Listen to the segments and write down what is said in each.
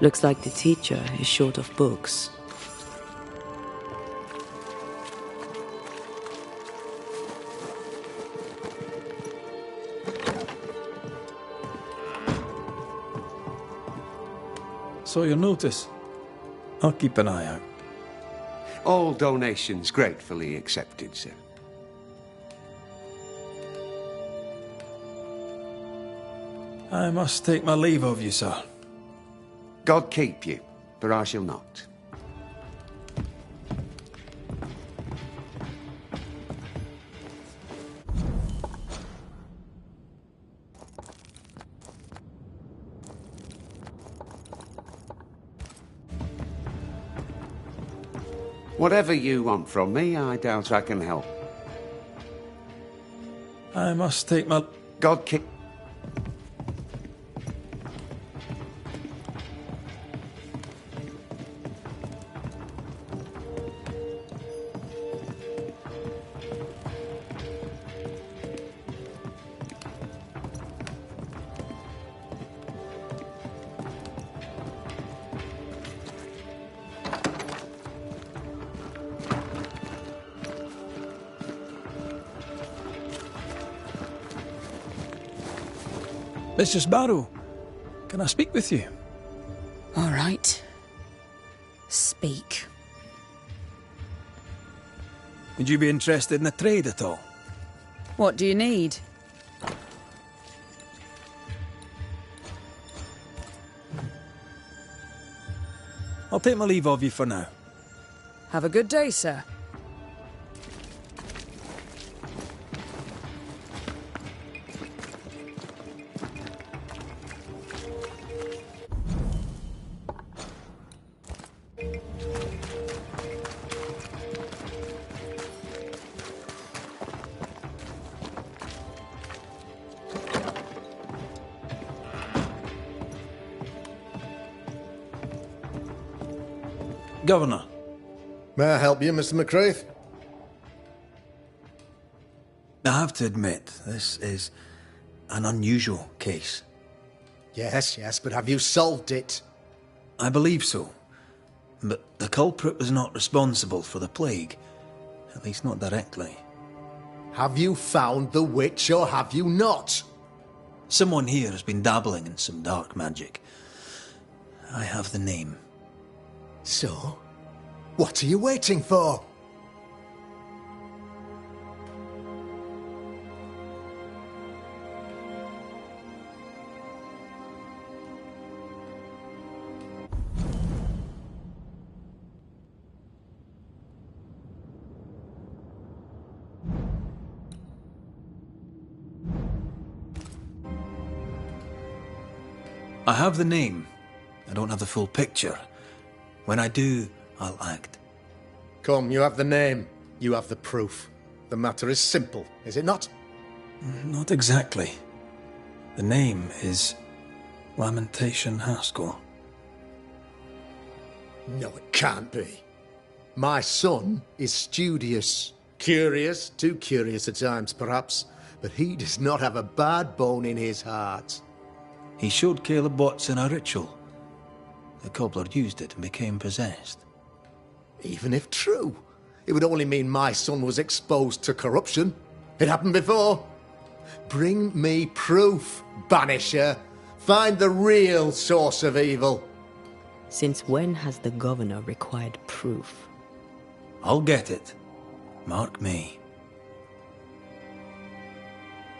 Looks like the teacher is short of books. So you'll notice. I'll keep an eye out. All donations gratefully accepted, sir. I must take my leave of you, sir. God keep you, but I shall not. Whatever you want from me, I doubt I can help. I must take my... God keep... Mrs. Barrow, can I speak with you? All right. Speak. Would you be interested in a trade at all? What do you need? I'll take my leave of you for now. Have a good day, sir. Governor. May I help you, Mr. McCraith? I have to admit, this is an unusual case. Yes, but have you solved it? I believe so. But the culprit was not responsible for the plague. At least not directly. Have you found the witch or have you not? Someone here has been dabbling in some dark magic. I have the name. So, what are you waiting for? I have the name. I don't have the full picture. When I do, I'll act. Come, you have the name. You have the proof. The matter is simple, is it not? Not exactly. The name is Lamentation Haskell. No, it can't be. My son is studious. Curious, too curious at times, perhaps. But he does not have a bad bone in his heart. He showed Caleb Watson a ritual. The cobbler used it and became possessed. Even if true, it would only mean my son was exposed to corruption. It happened before. Bring me proof, Banisher. Find the real source of evil. Since when has the governor required proof? I'll get it. Mark me.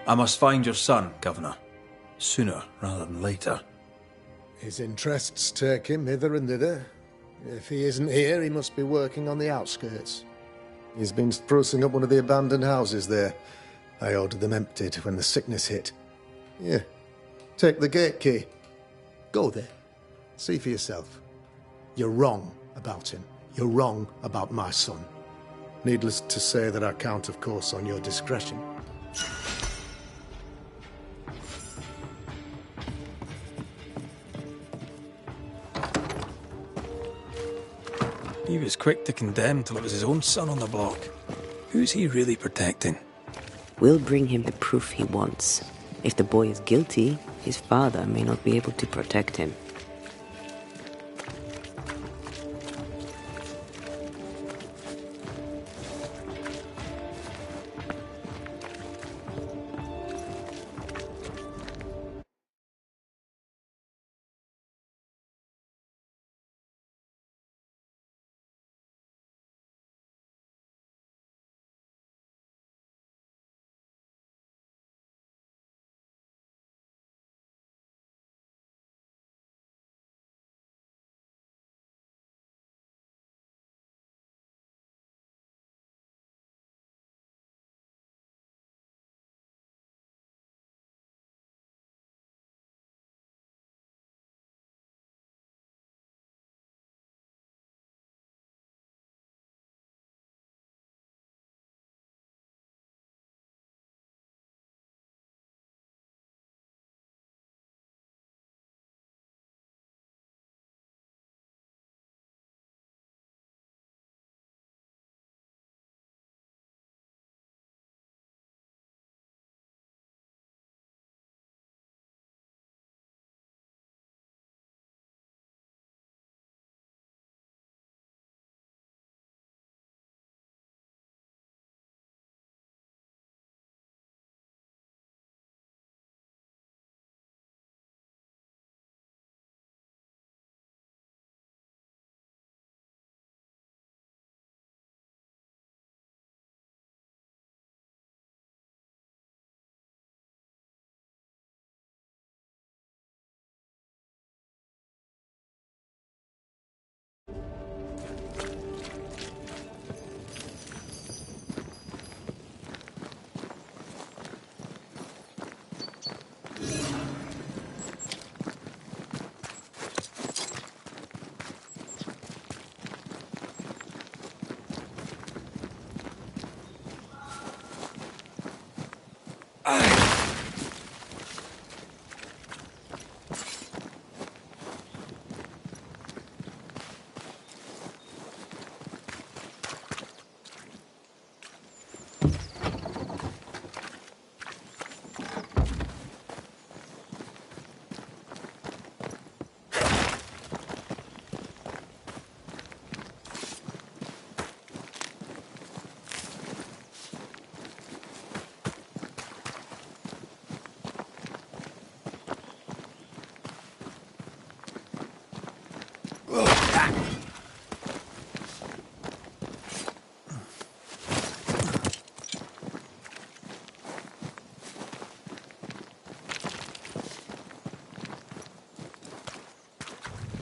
I must find your son, Governor. Sooner rather than later. His interests take him hither and thither. If he isn't here, he must be working on the outskirts. He's been sprucing up one of the abandoned houses there. I ordered them emptied when the sickness hit. Here, take the gate key. Go there. See for yourself. You're wrong about him. You're wrong about my son. Needless to say that I count, of course, on your discretion. He was quick to condemn till it was his own son on the block. Who's he really protecting? We'll bring him the proof he wants. If the boy is guilty, his father may not be able to protect him.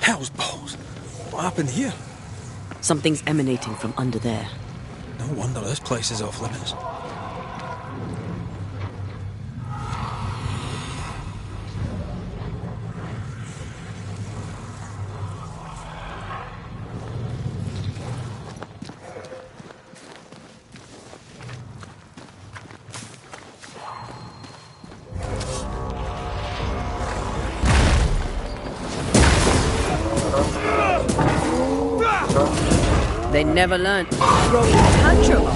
Hell's balls. What happened here? Something's emanating from under there. No wonder this place is off limits. They never learnt throwing tantrum.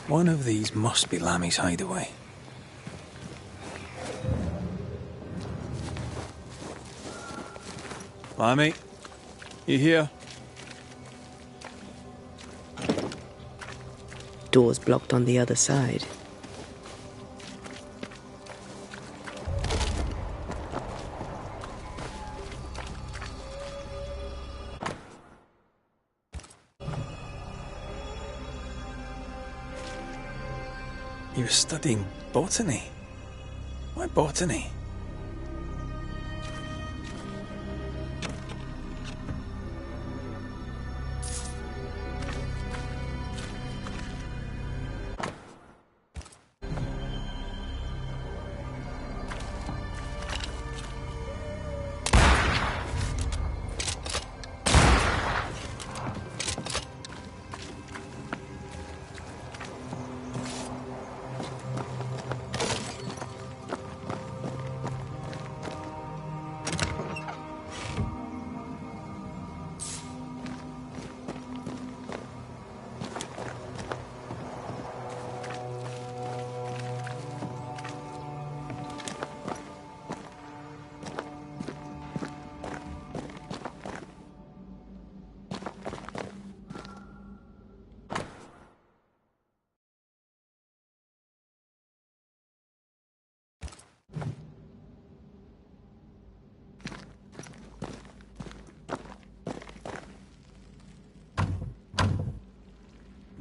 One of these must be Lammy's hideaway. Lammy, you here? Door's blocked on the other side. He was studying botany. Why botany?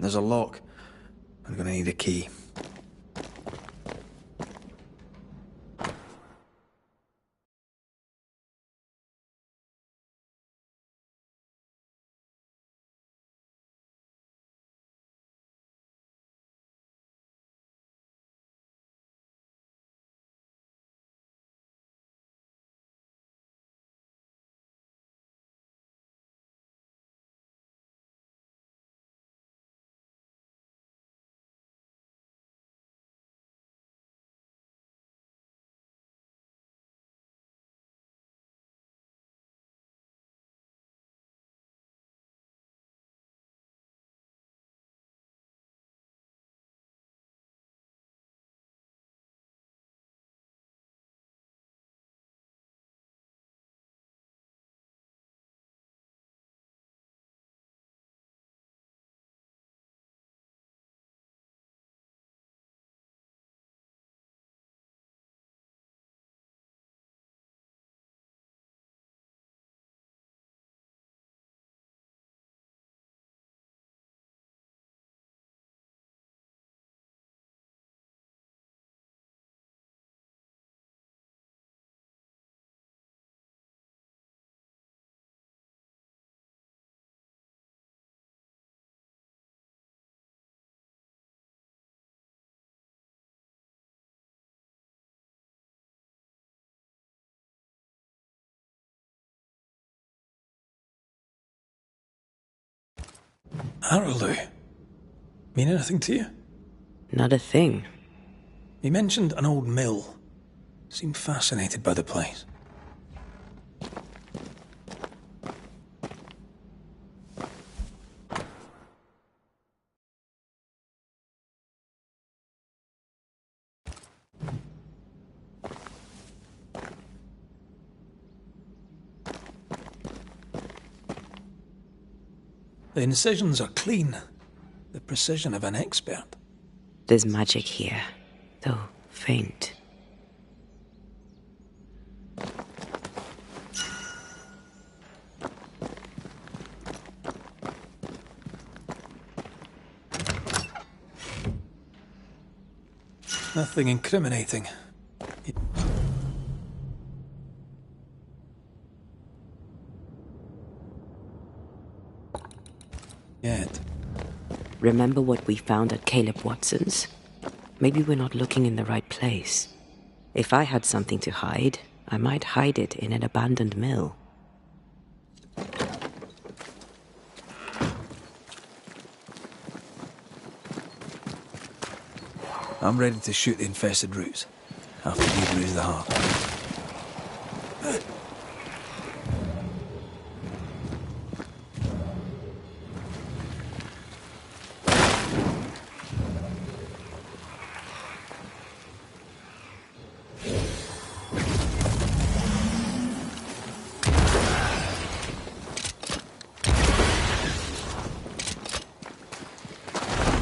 There's a lock. I'm gonna need a key. Araloo. Mean anything to you? Not a thing. He mentioned an old mill. Seemed fascinated by the place. The incisions are clean. The precision of an expert. There's magic here, though faint. Nothing incriminating. Yet. Remember what we found at Caleb Watson's? Maybe we're not looking in the right place. If I had something to hide, I might hide it in an abandoned mill. I'm ready to shoot the infested roots. After you bruise the heart.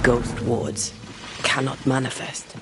Ghost wards cannot manifest.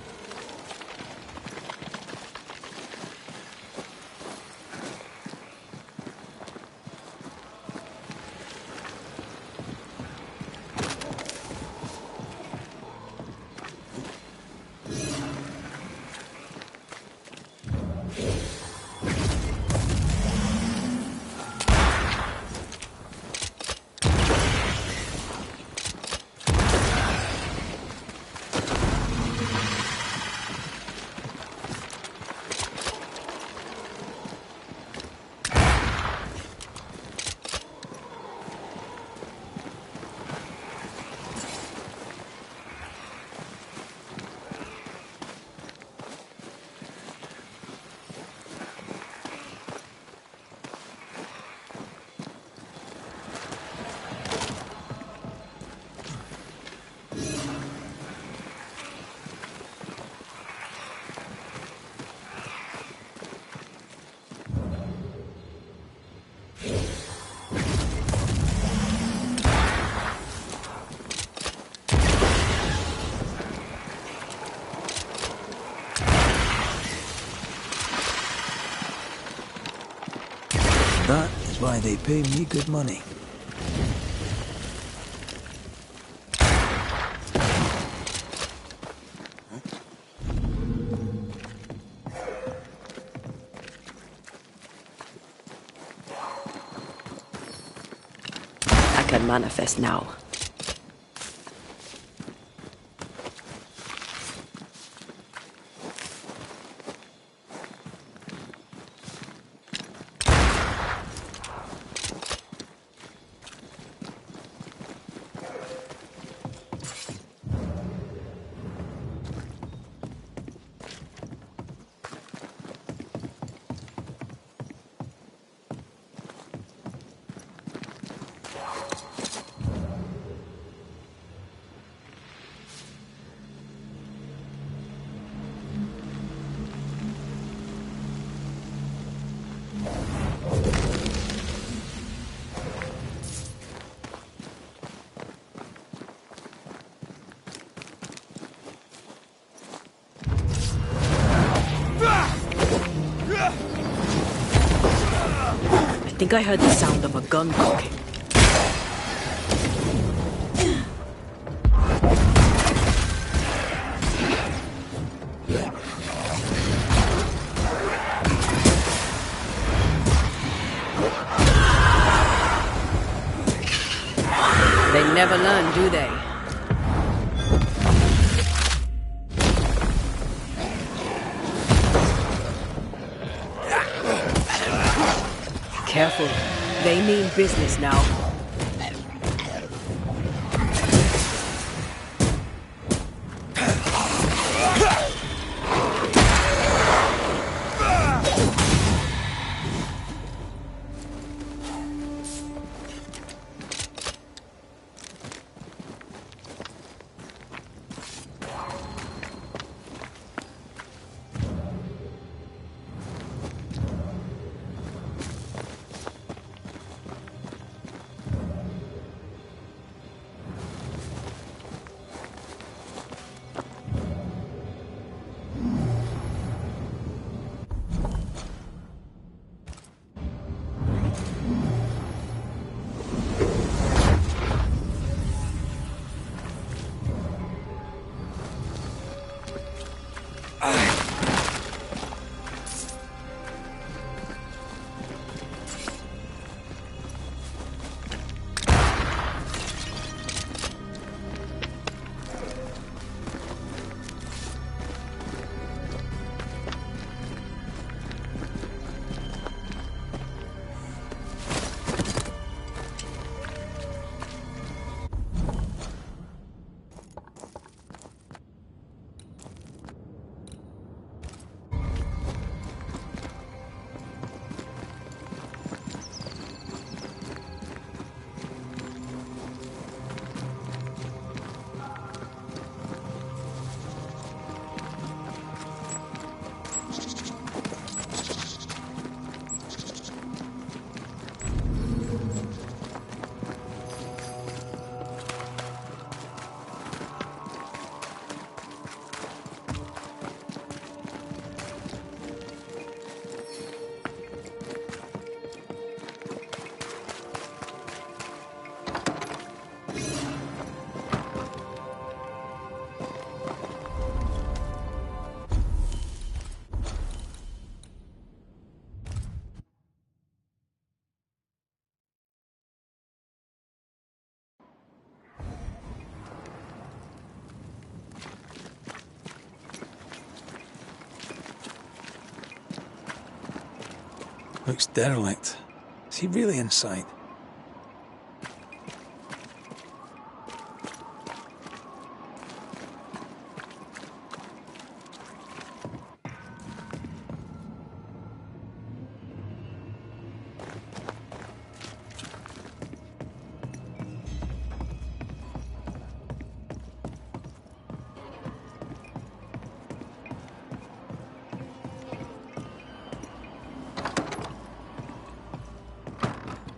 That is why they pay me good money. I can manifest now. I think I heard the sound of a gun cocking. They never learn, do they? Careful. They mean business now. Looks derelict. Is he really inside?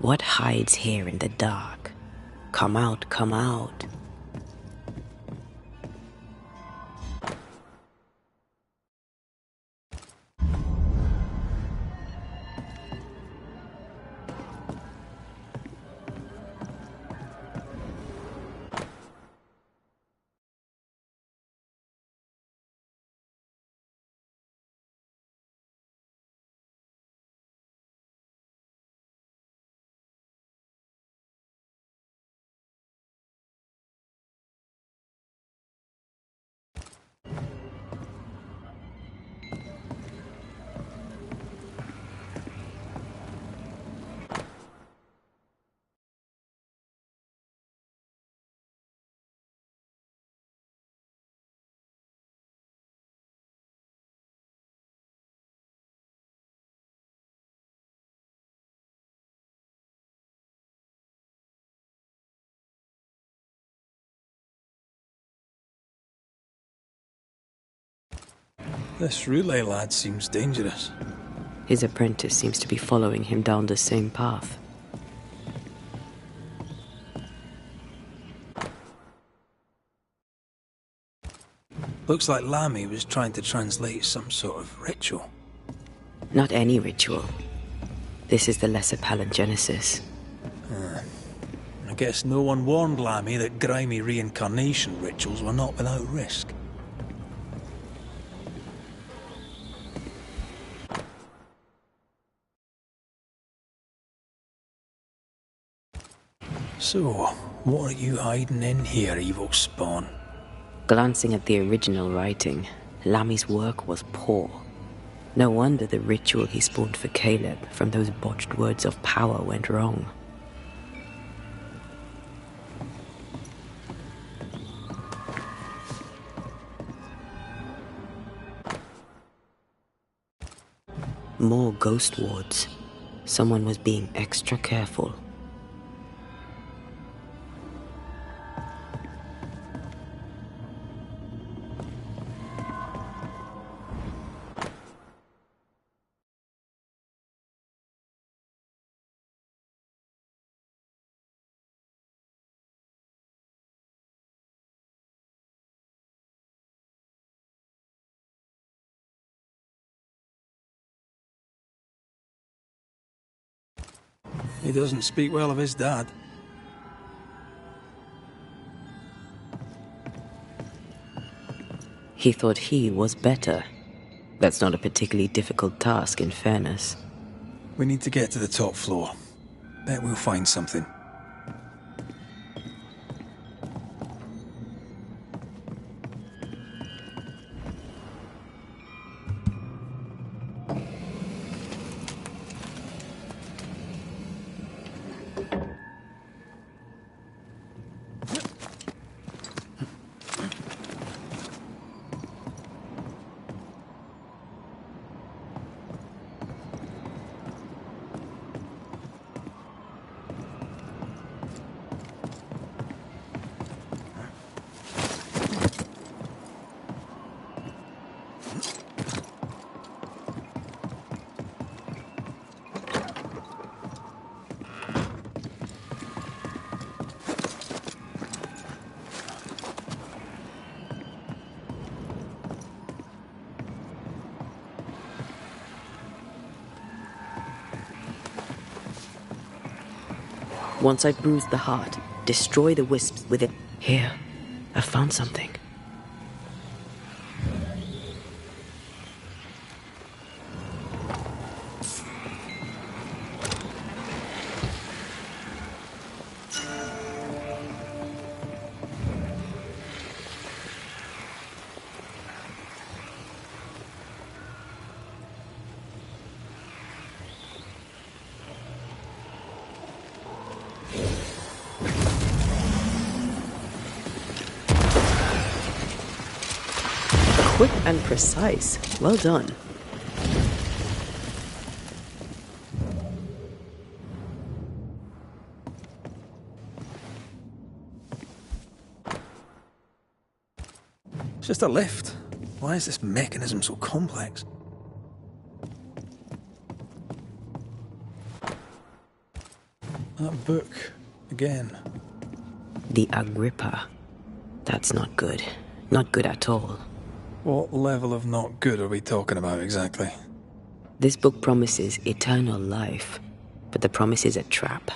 What hides here in the dark? Come out, come out. This relay lad seems dangerous. His apprentice seems to be following him down the same path. Looks like Lamy was trying to translate some sort of ritual. Not any ritual. This is the Lesser Palingenesis. I guess no one warned Lamy that grimy reincarnation rituals were not without risk. So, what are you hiding in here, evil spawn? Glancing at the original writing, Lamy's work was poor. No wonder the ritual he spawned for Caleb from those botched words of power went wrong. More ghost wards. Someone was being extra careful. He doesn't speak well of his dad. He thought he was better. That's not a particularly difficult task, in fairness. We need to get to the top floor. Bet we'll find something. Once I've bruised the heart, destroy the wisps with it. Here, I found something. Quick and precise. Well done. It's just a lift. Why is this mechanism so complex? That book, again. The Agrippa. That's not good. Not good at all. What level of not good are we talking about exactly? This book promises eternal life, but the promise is a trap.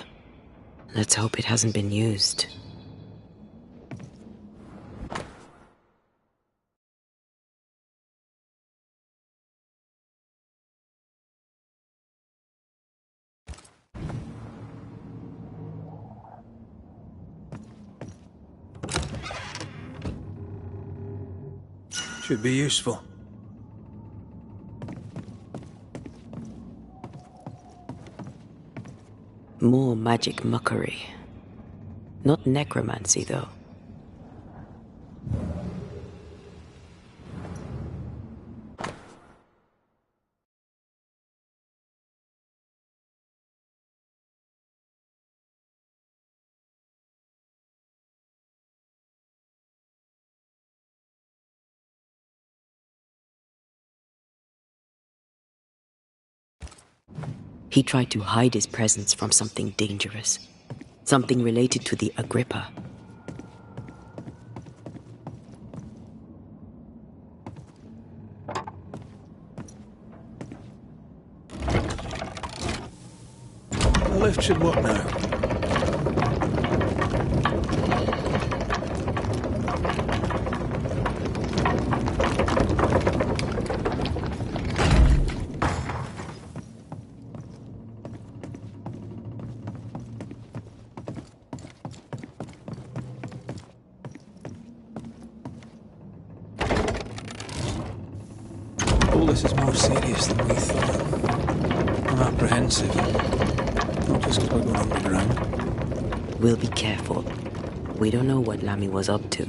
Let's hope it hasn't been used. Should be useful. More magic muckery. Not necromancy, though. He tried to hide his presence from something dangerous. Something related to the Agrippa. The lift should work now. All this is more serious than we thought. I'm apprehensive. Not just because we're going underground. We'll be careful. We don't know what Lammy was up to.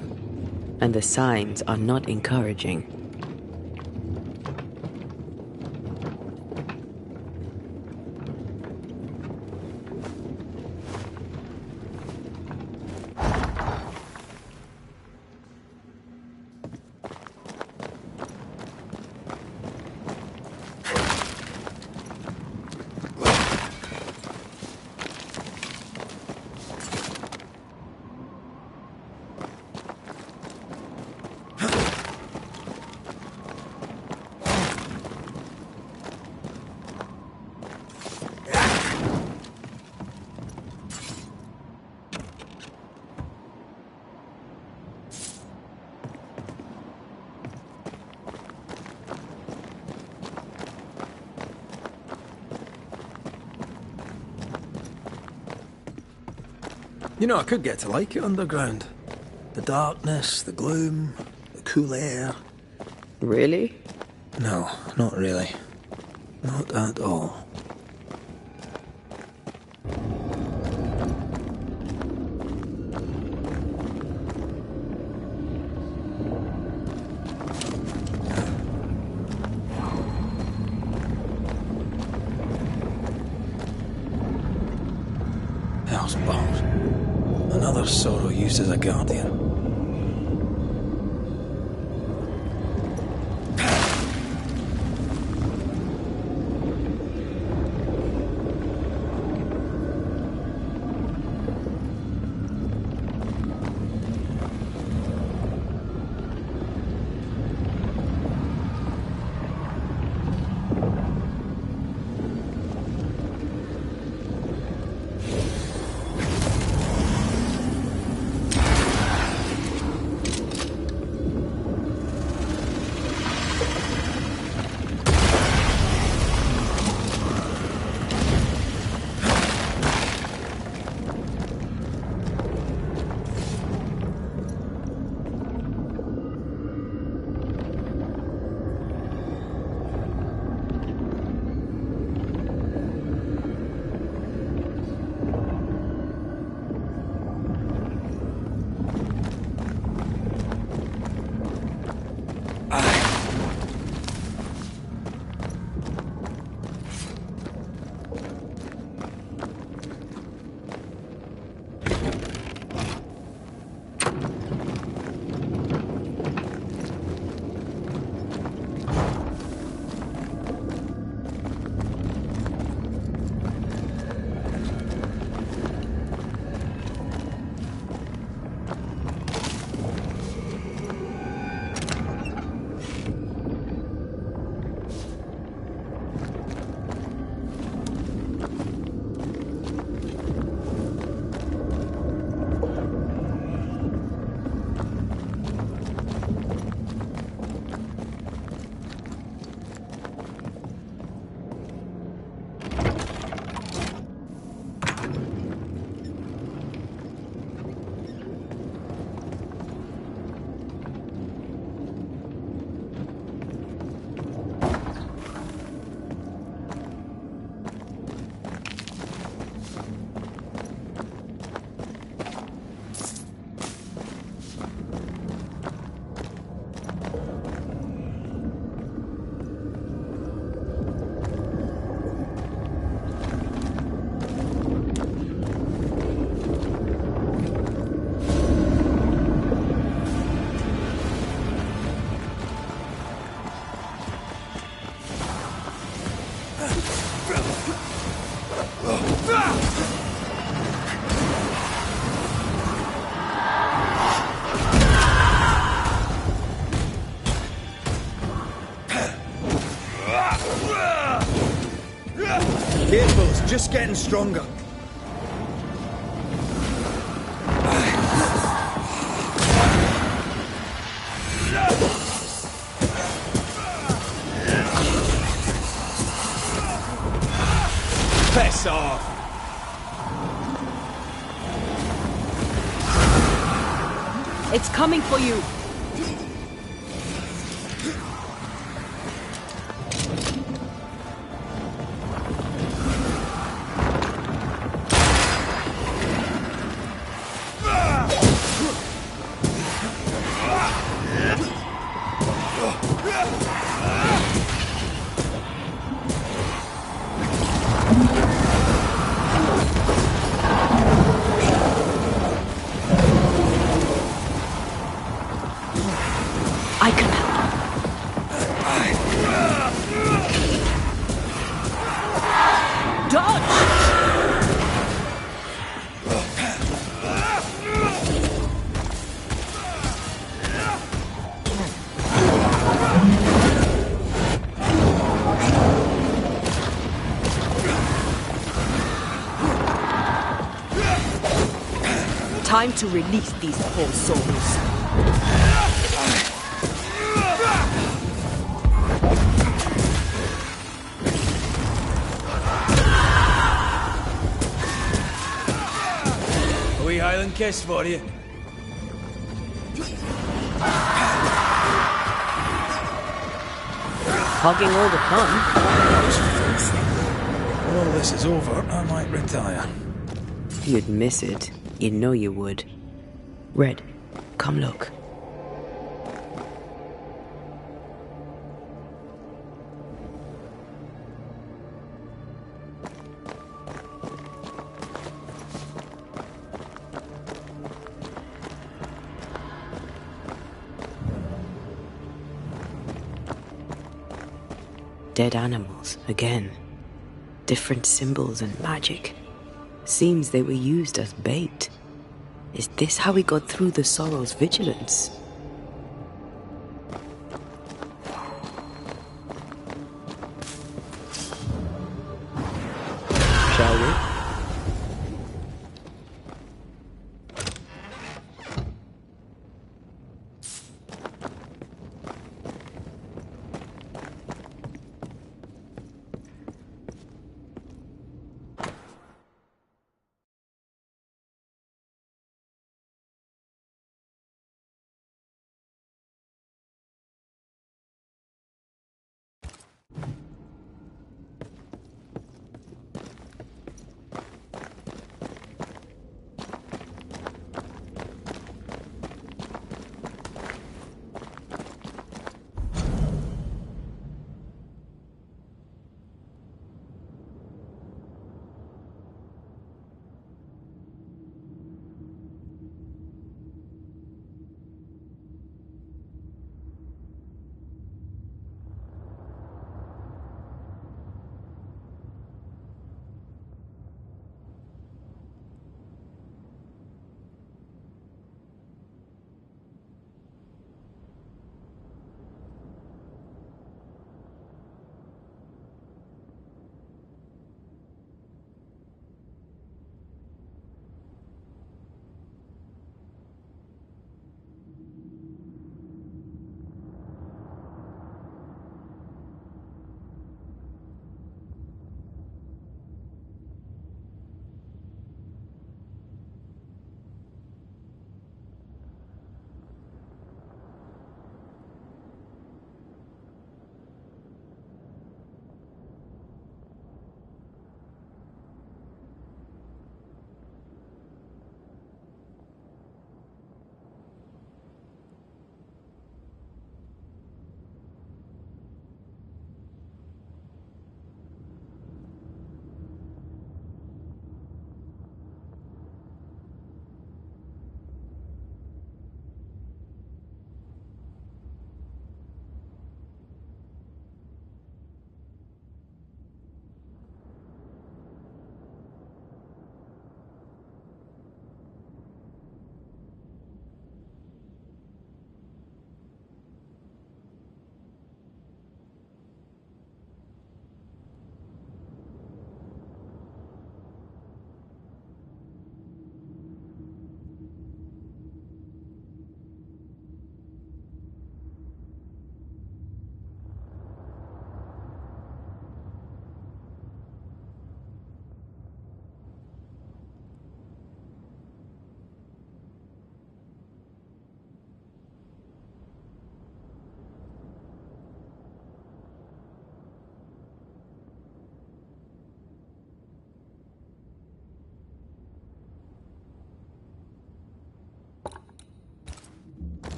And the signs are not encouraging. You know, I could get to like it underground. The darkness, the gloom, the cool air. Really? No, not really. Not at all. Hellspawn. Another sorrow used as a guardian. Careful, it's just getting stronger. Piss off! It's coming for you. I can help. Dodge! Time to release these poor souls. We Highlanders kiss for you. Hogging all the fun. When all this is over, I might retire. You'd miss it. You know you would. Red, come look. Dead animals, again. Different symbols and magic. Seems they were used as bait. Is this how we got through the Sorrow's vigilance? Shall we?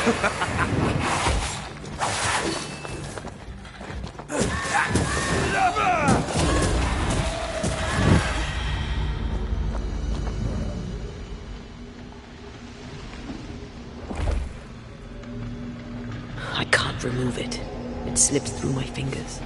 I can't remove it. It slips through my fingers.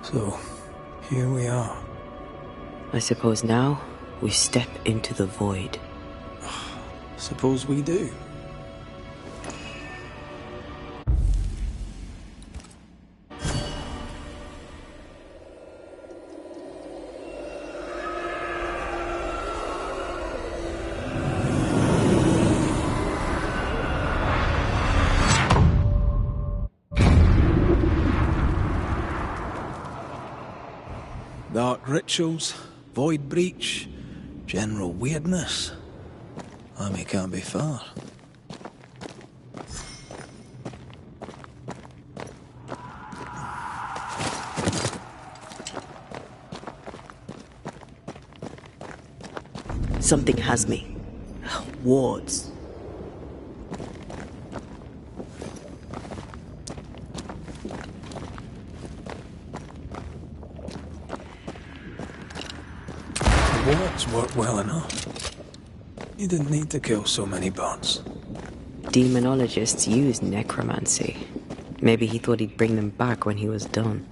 So, here we are. I suppose now we step into the void. Suppose we do. Dark rituals, void breach, general weirdness. Army can't be far. Something has me. Wards. Wards work well enough. You didn't need to kill so many bots. Demonologists use necromancy. Maybe he thought he'd bring them back when he was done.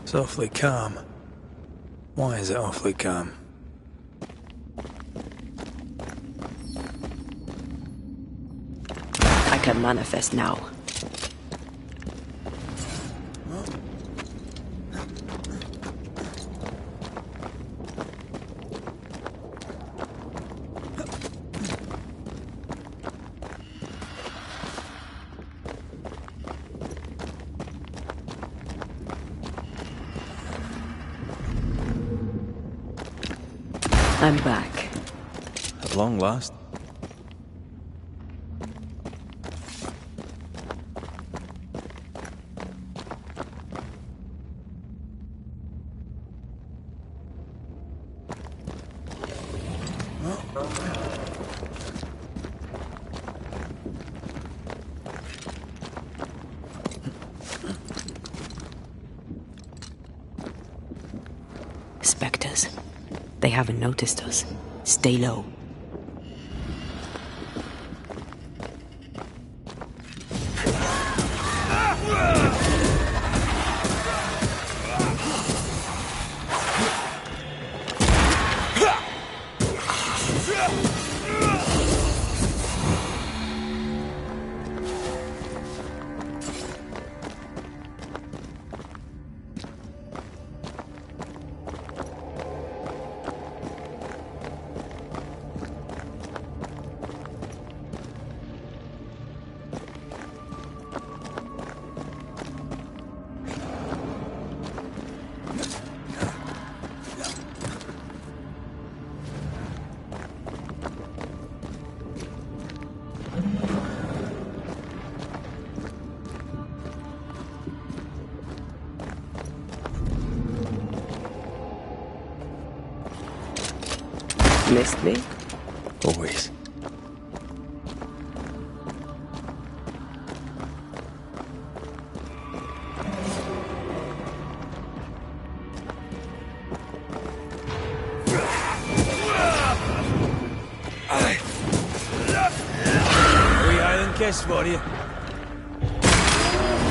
It's awfully calm. Why is it awfully calm? I can manifest now. I'm back. At long last. Spectres. They haven't noticed us. Stay low. Missed me? Always. Wee island kiss for you.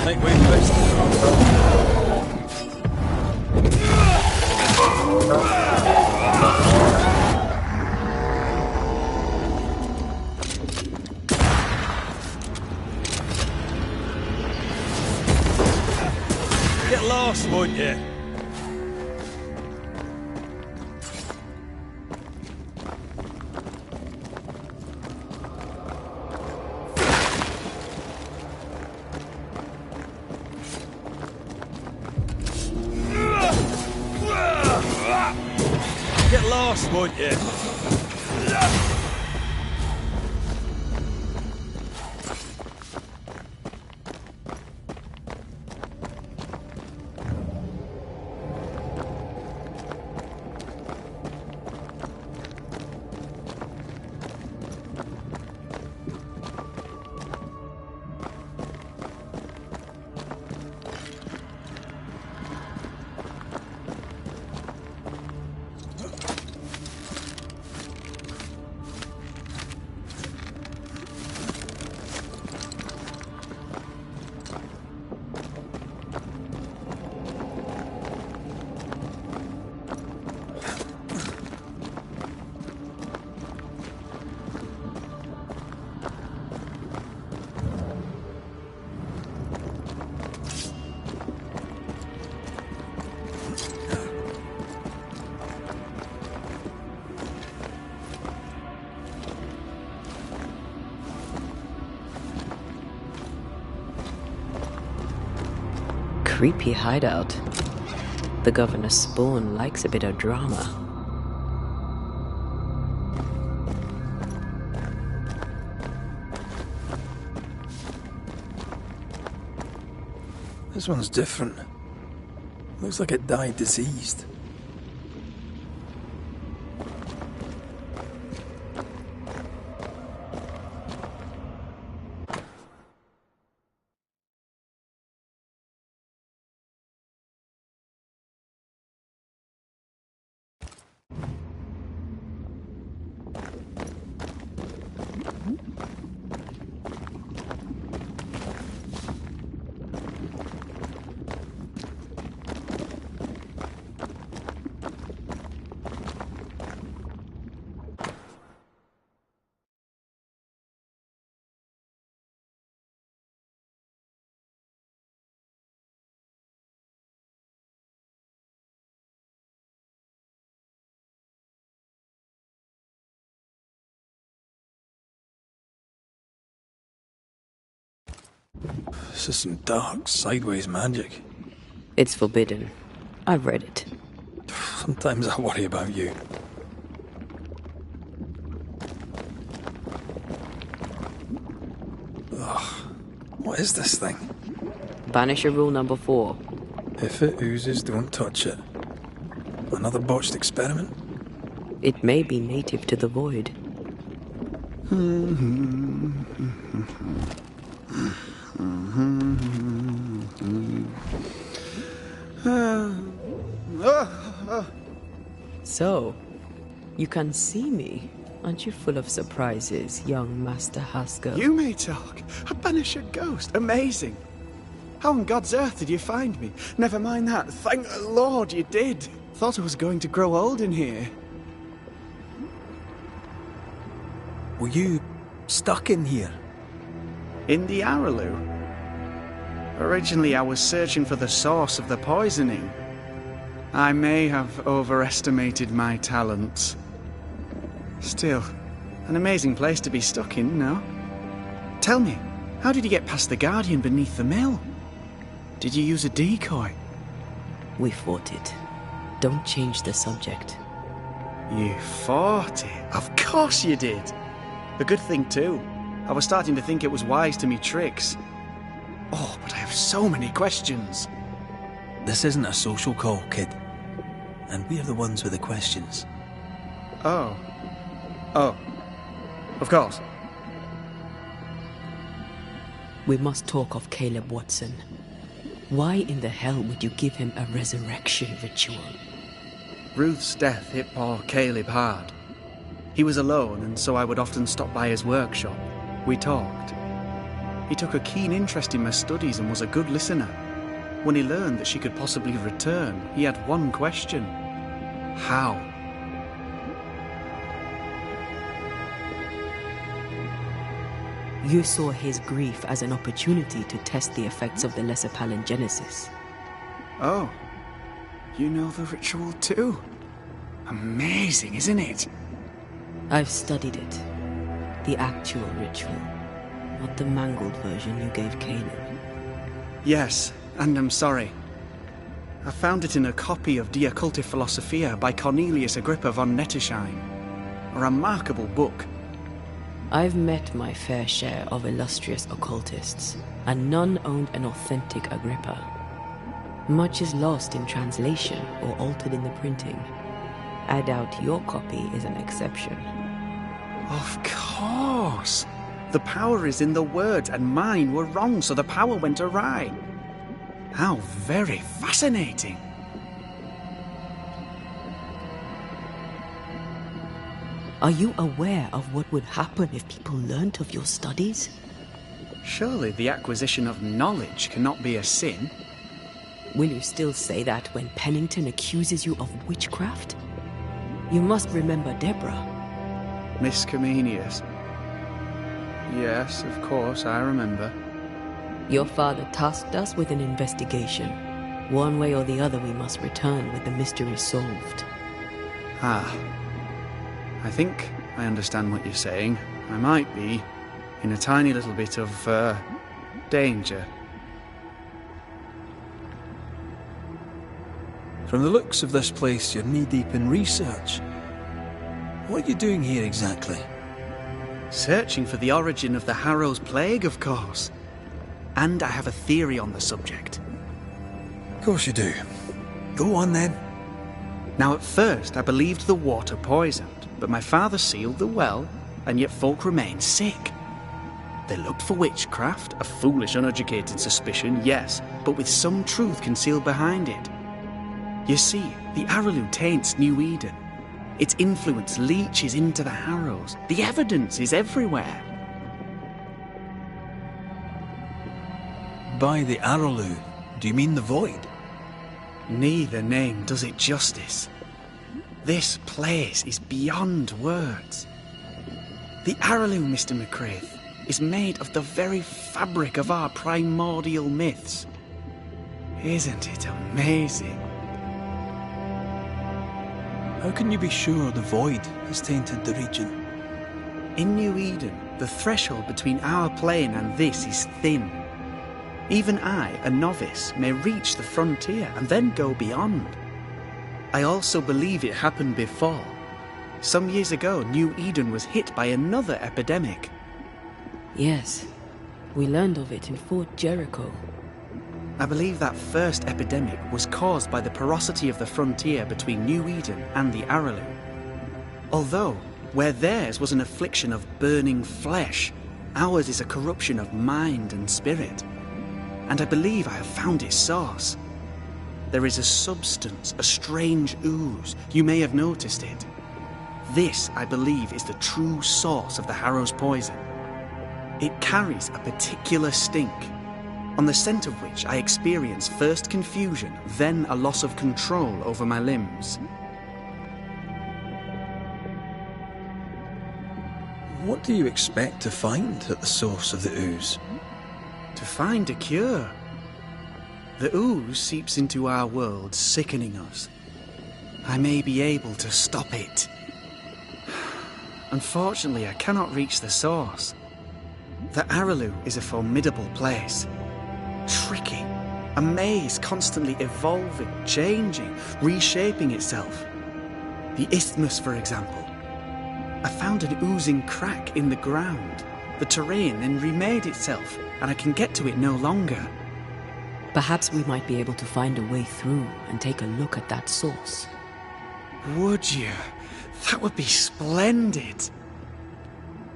Think we fixed it. Get lost, won't you? Get lost, won't you? Creepy hideout. The governor's spawn likes a bit of drama. This one's different. Looks like it died diseased. This is some dark, sideways magic. It's forbidden. I've read it. Sometimes I worry about you. What is this thing? Banisher rule number 4. If it oozes, don't touch it. Another botched experiment? It may be native to the void. So, you can see me. Aren't you full of surprises, young Master Haskell? You may talk. A Banisher ghost. Amazing. How on God's earth did you find me? Never mind that. Thank the Lord you did. Thought I was going to grow old in here. Were you stuck in here? In the Araloo? Originally, I was searching for the source of the poisoning. I may have overestimated my talents. Still, an amazing place to be stuck in, no? Tell me, how did you get past the Guardian beneath the mill? Did you use a decoy? We fought it. Don't change the subject. You fought it? Of course you did. A good thing, too. I was starting to think it was wise to me tricks. Oh, but I have so many questions. This isn't a social call, kid. And we're the ones with the questions. Oh. Oh. Of course. We must talk of Caleb Watson. Why in the hell would you give him a resurrection ritual? Ruth's death hit poor Caleb hard. He was alone, and so I would often stop by his workshop. We talked. He took a keen interest in my studies and was a good listener. When he learned that she could possibly return, he had one question. How? You saw his grief as an opportunity to test the effects of the Lesser Palingenesis. Oh. You know the ritual too? Amazing, isn't it? I've studied it. The actual ritual. Not the mangled version you gave Caleb. Yes, and I'm sorry. I found it in a copy of De Occulti Philosophia by Cornelius Agrippa von Nettersheim. A remarkable book. I've met my fair share of illustrious occultists, and none owned an authentic Agrippa. Much is lost in translation or altered in the printing. I doubt your copy is an exception. Of course! The power is in the words, and mine were wrong, so the power went awry. How very fascinating! Are you aware of what would happen if people learnt of your studies? Surely the acquisition of knowledge cannot be a sin. Will you still say that when Pennington accuses you of witchcraft? You must remember Deborah. Miss Comenius. Yes, of course, I remember. Your father tasked us with an investigation. One way or the other we must return with the mystery solved. Ah. I think I understand what you're saying. I might be in a tiny little bit of, danger. From the looks of this place, you're knee-deep in research. What are you doing here exactly? Searching for the origin of the Harrow's Plague, of course. And I have a theory on the subject. Of course you do. Go on then. Now, at first, I believed the water poisoned, but my father sealed the well, and yet folk remained sick. They looked for witchcraft, a foolish, uneducated suspicion, yes, but with some truth concealed behind it. You see, the Araloo taints New Eden. Its influence leaches into the Harrows. The evidence is everywhere. By the Araloo, do you mean the Void? Neither name does it justice. This place is beyond words. The Araloo, Mr. McCraith, is made of the very fabric of our primordial myths. Isn't it amazing? How can you be sure the Void has tainted the region? In New Eden, the threshold between our plane and this is thin. Even I, a novice, may reach the frontier and then go beyond. I also believe it happened before. Some years ago, New Eden was hit by another epidemic. Yes. We learned of it in Fort Jericho. I believe that first epidemic was caused by the porosity of the frontier between New Eden and the Aralu. Although, where theirs was an affliction of burning flesh, ours is a corruption of mind and spirit. And I believe I have found its source. There is a substance, a strange ooze. You may have noticed it. This, I believe, is the true source of the Harrow's poison. It carries a particular stink, on the scent of which I experience first confusion, then a loss of control over my limbs. What do you expect to find at the source of the ooze? To find a cure. The ooze seeps into our world, sickening us. I may be able to stop it. Unfortunately, I cannot reach the source. The Aralu is a formidable place. Tricky. A maze constantly evolving, changing, reshaping itself. The isthmus, for example. I found an oozing crack in the ground. The terrain then remade itself, and I can get to it no longer. Perhaps we might be able to find a way through and take a look at that source. Would you? That would be splendid.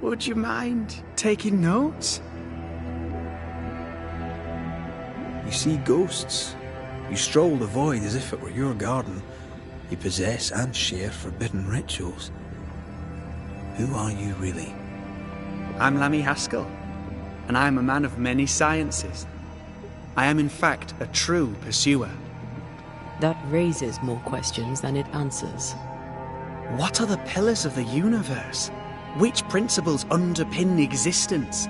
Would you mind taking notes? You see ghosts. You stroll the void as if it were your garden. You possess and share forbidden rituals. Who are you really? I'm Lammy Haskell, and I am a man of many sciences. I am in fact a true pursuer. That raises more questions than it answers. What are the pillars of the universe? Which principles underpin existence?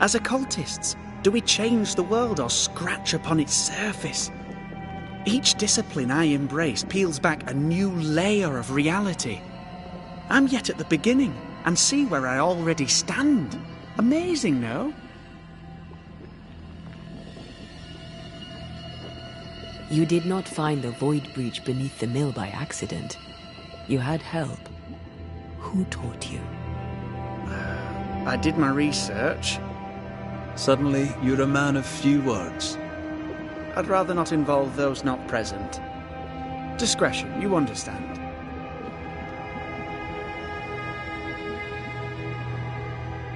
As occultists, do we change the world or scratch upon its surface? Each discipline I embrace peels back a new layer of reality. I'm yet at the beginning, and see where I already stand. Amazing, no? You did not find the void breach beneath the mill by accident. You had help. Who taught you? I did my research. Suddenly, you're a man of few words. I'd rather not involve those not present. Discretion, you understand.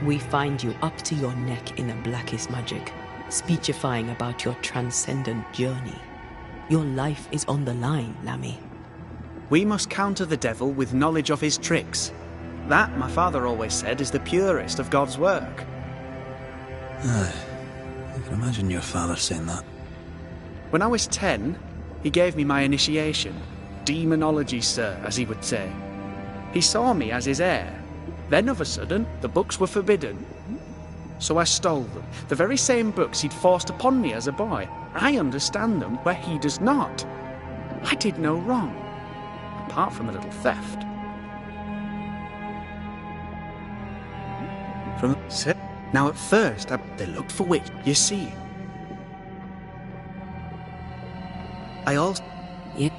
We find you up to your neck in the blackest magic, speechifying about your transcendent journey. Your life is on the line, Lammy. We must counter the devil with knowledge of his tricks. That, my father always said, is the purest of God's work. I can imagine your father saying that. When I was 10, he gave me my initiation. Demonology, sir, as he would say. He saw me as his heir. Then, of a sudden, the books were forbidden. So I stole them. The very same books he'd forced upon me as a boy. I understand them where he does not. I did no wrong, apart from a little theft. Now at first, they looked for which, you see. I also... Yeah.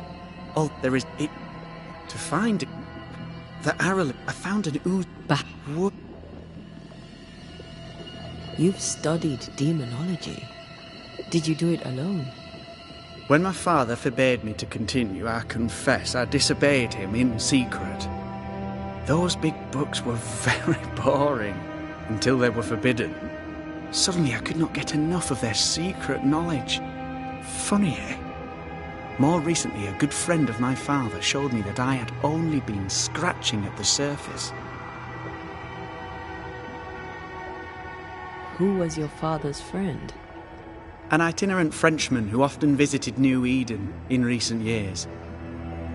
Oh, there is it... To find it... The Aralu... I found an ooze... What? You've studied demonology. Did you do it alone? When my father forbade me to continue, I confess I disobeyed him in secret. Those big books were very boring until they were forbidden. Suddenly I could not get enough of their secret knowledge. Funny, eh? More recently, a good friend of my father showed me that I had only been scratching at the surface. Who was your father's friend? An itinerant Frenchman who often visited New Eden in recent years.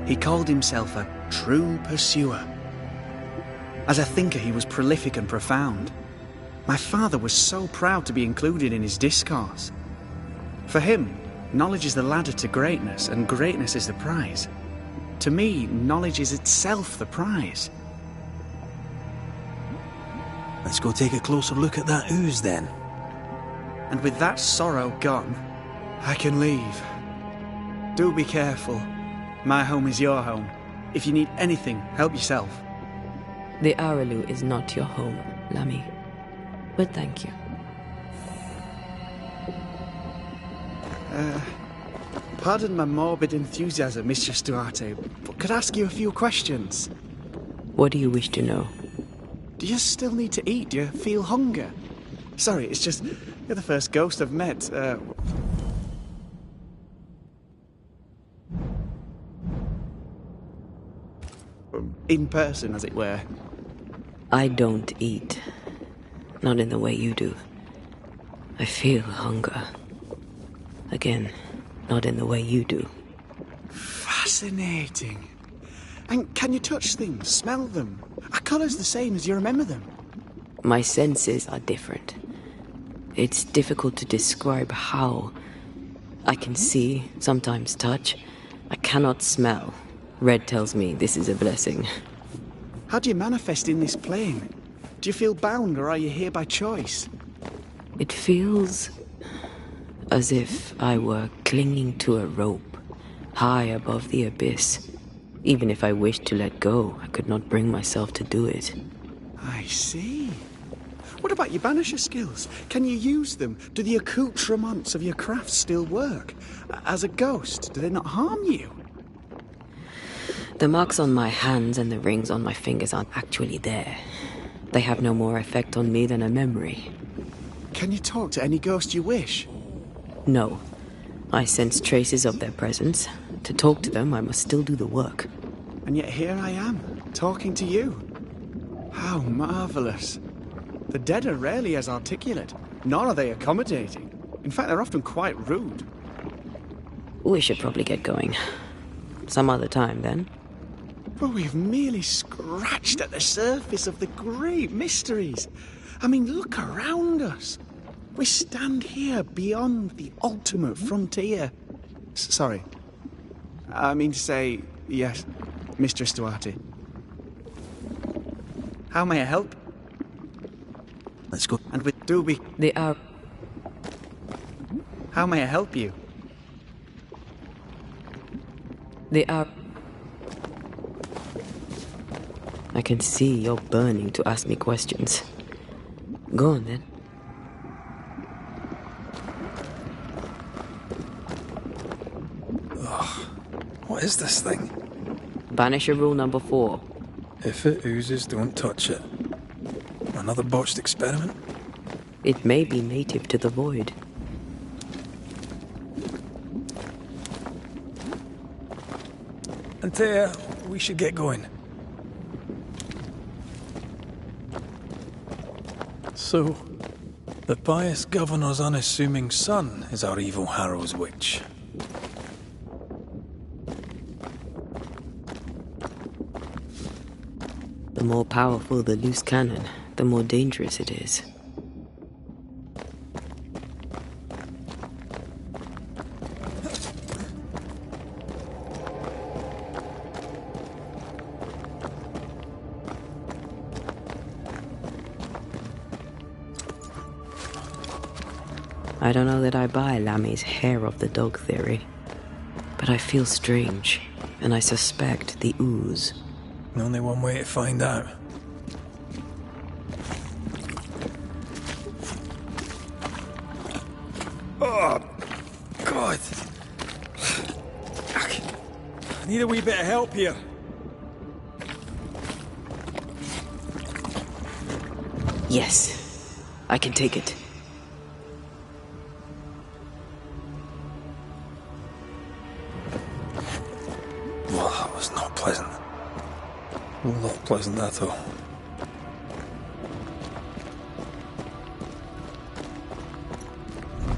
He called himself a true pursuer. As a thinker, he was prolific and profound. My father was so proud to be included in his discourse. For him, knowledge is the ladder to greatness, and greatness is the prize. To me, knowledge is itself the prize. Let's go take a closer look at that ooze, then. And with that sorrow gone, I can leave. Do be careful. My home is your home. If you need anything, help yourself. The Aralu is not your home, Lammy. But thank you. Pardon my morbid enthusiasm, Mistress Duarte, but could I ask you a few questions? What do you wish to know? Do you still need to eat? Do you feel hunger? Sorry, it's just, you're the first ghost I've met, in person, as it were. I don't eat. Not in the way you do. I feel hunger. Again, not in the way you do. Fascinating. And can you touch things, smell them? Are colours the same as you remember them? My senses are different. It's difficult to describe how. I can see, sometimes touch. I cannot smell. Red tells me this is a blessing. How do you manifest in this plane? Do you feel bound, or are you here by choice? It feels as if I were clinging to a rope, high above the abyss. Even if I wished to let go, I could not bring myself to do it. I see. What about your Banisher skills? Can you use them? Do the accoutrements of your craft still work? As a ghost, do they not harm you? The marks on my hands and the rings on my fingers aren't actually there. They have no more effect on me than a memory. Can you talk to any ghost you wish? No. I sense traces of their presence. To talk to them, I must still do the work. And yet here I am, talking to you. How marvellous. The dead are rarely as articulate, nor are they accommodating. In fact, they're often quite rude. We should probably get going. Some other time, then. But we've merely scratched at the surface of the great mysteries. I mean, look around us. We stand here beyond the ultimate frontier. Sorry. I mean to say, yes, Mistress Duarte. How may I help? Let's go. And with Doobie, They are... how may I help you? They are... I can see you're burning to ask me questions. Go on, then. What is this thing? Banisher rule number 4. If it oozes, don't touch it. Another botched experiment? It may be native to the void. Antea, we should get going. So, the pious governor's unassuming son is our evil Harrow's witch. The more powerful the loose cannon, the more dangerous it is. I don't know that I buy Lammy's hair of the dog theory, but I feel strange, and I suspect the ooze. Only one way to find out. Oh, God. I need a wee bit of help here. Yes, I can take it. Well, that was not pleasant. Not pleasant at all.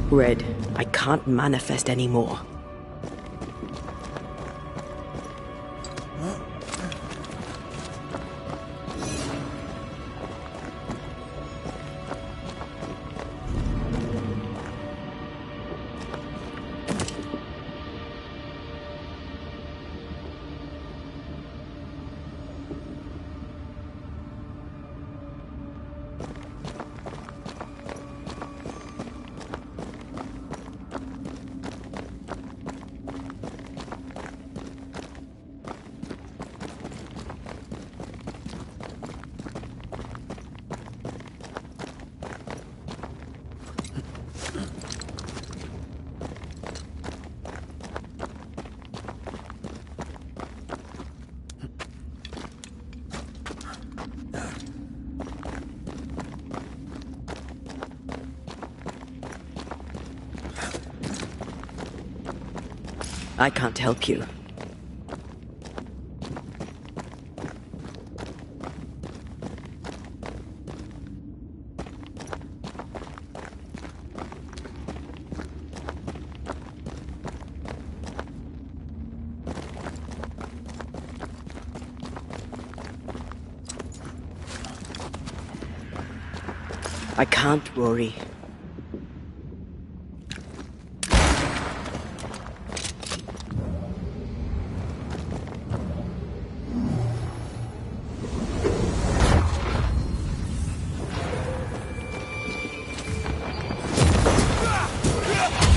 Red, I can't manifest anymore. I can't help you. I can't, Rory.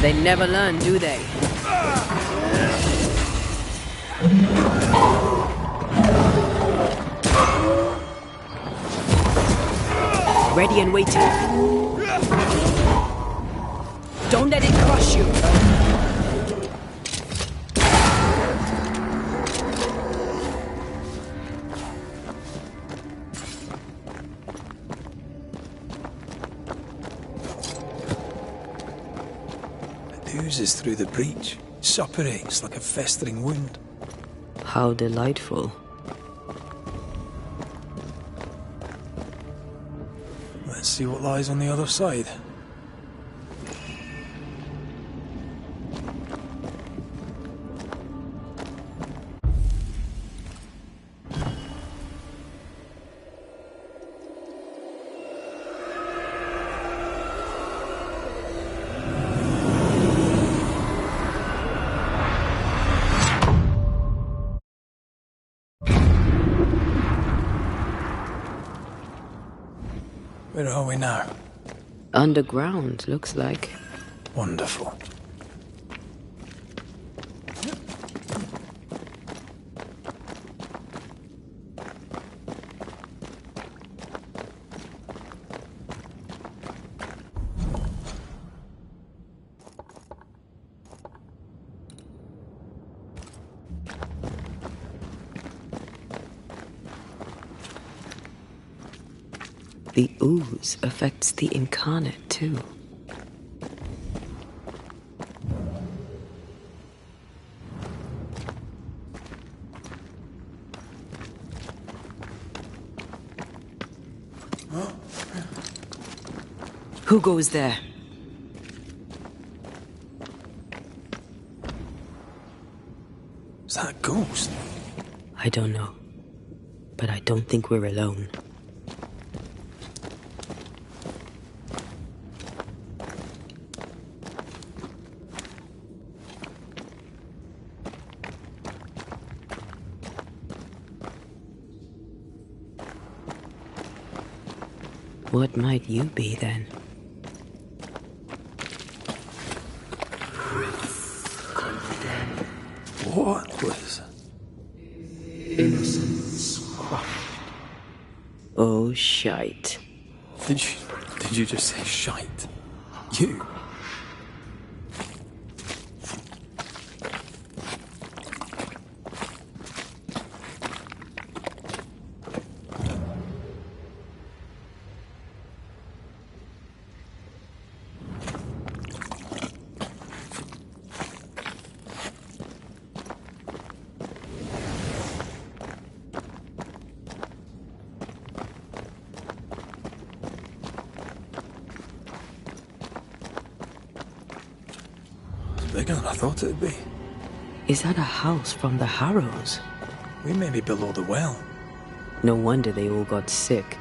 They never learn, do they? Ready and waiting. Don't let it crush you. It oozes through the breach, suppurates like a festering wound. How delightful. Let's see what lies on the other side. Where are we now? Underground, looks like. Wonderful. The ooze affects the incarnate, too. Who goes there? Is that a ghost? I don't know. But I don't think we're alone. What might you be, then? What was... Oh, shite. Did you just say shite? You? Bigger than I thought it'd be. Is that a house from the Harrows? We may be below the well. No wonder they all got sick.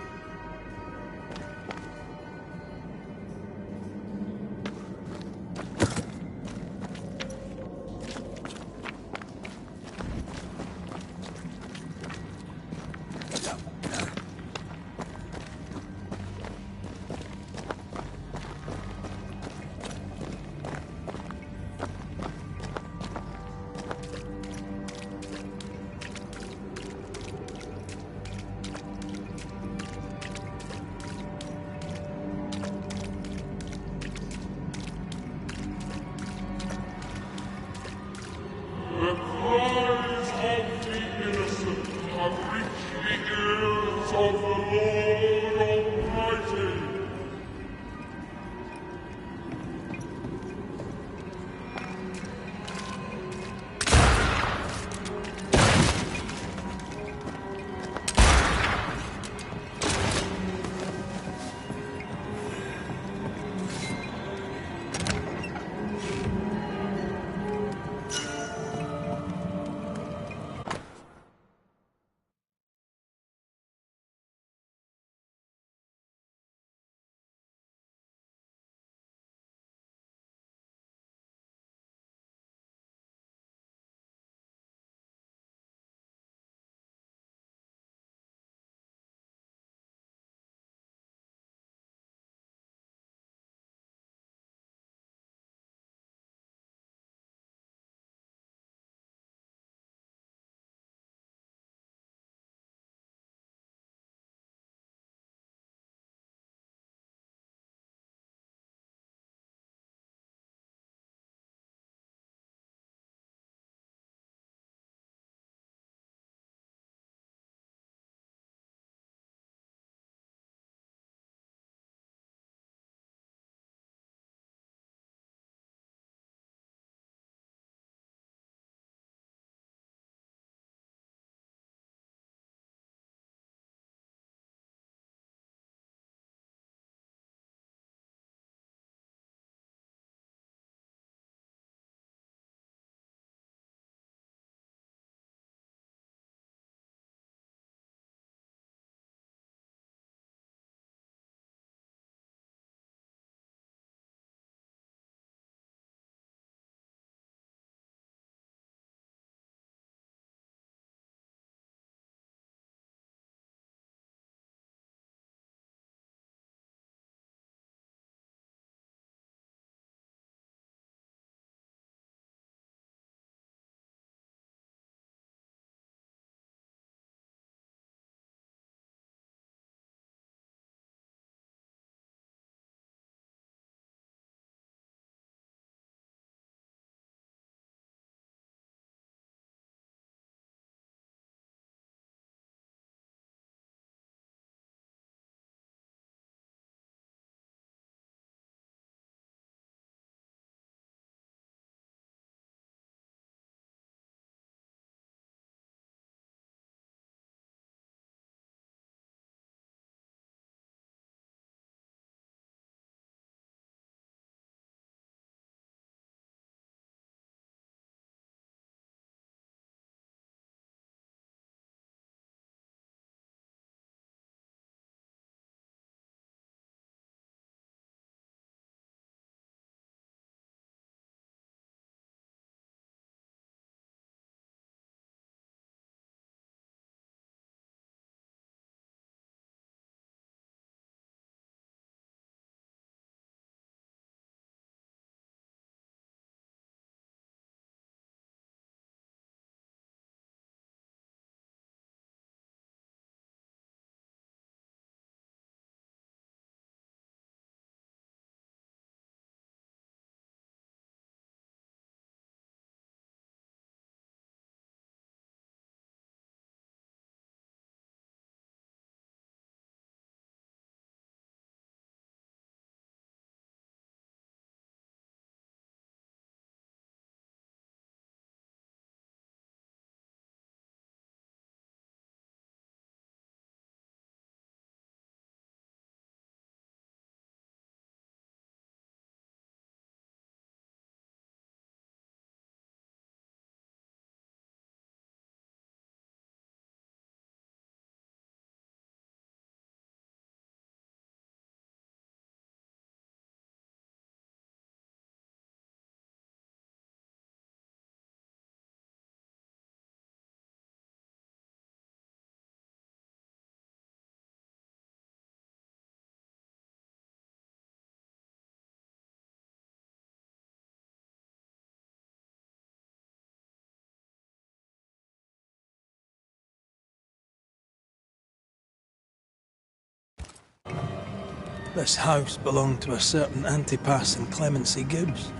This house belonged to a certain Antipas and Clemency Gibbs.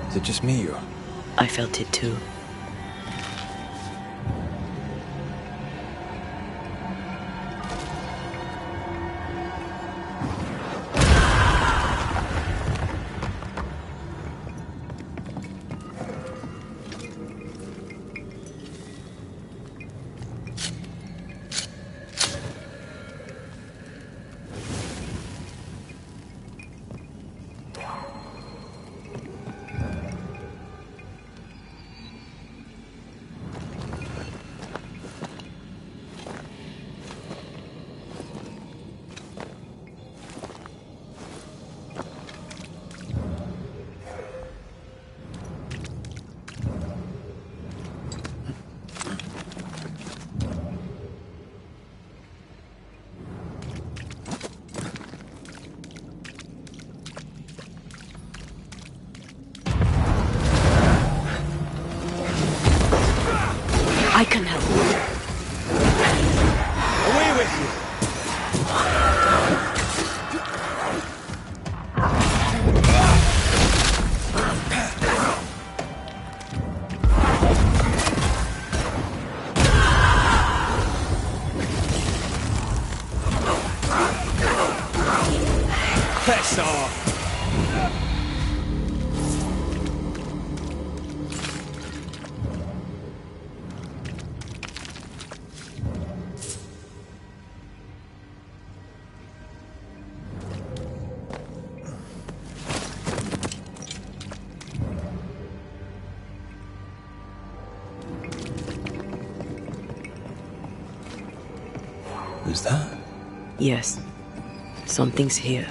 Is it just me or? I felt it too. I can help. Away with you! Piss off! Who's that? Yes, something's here.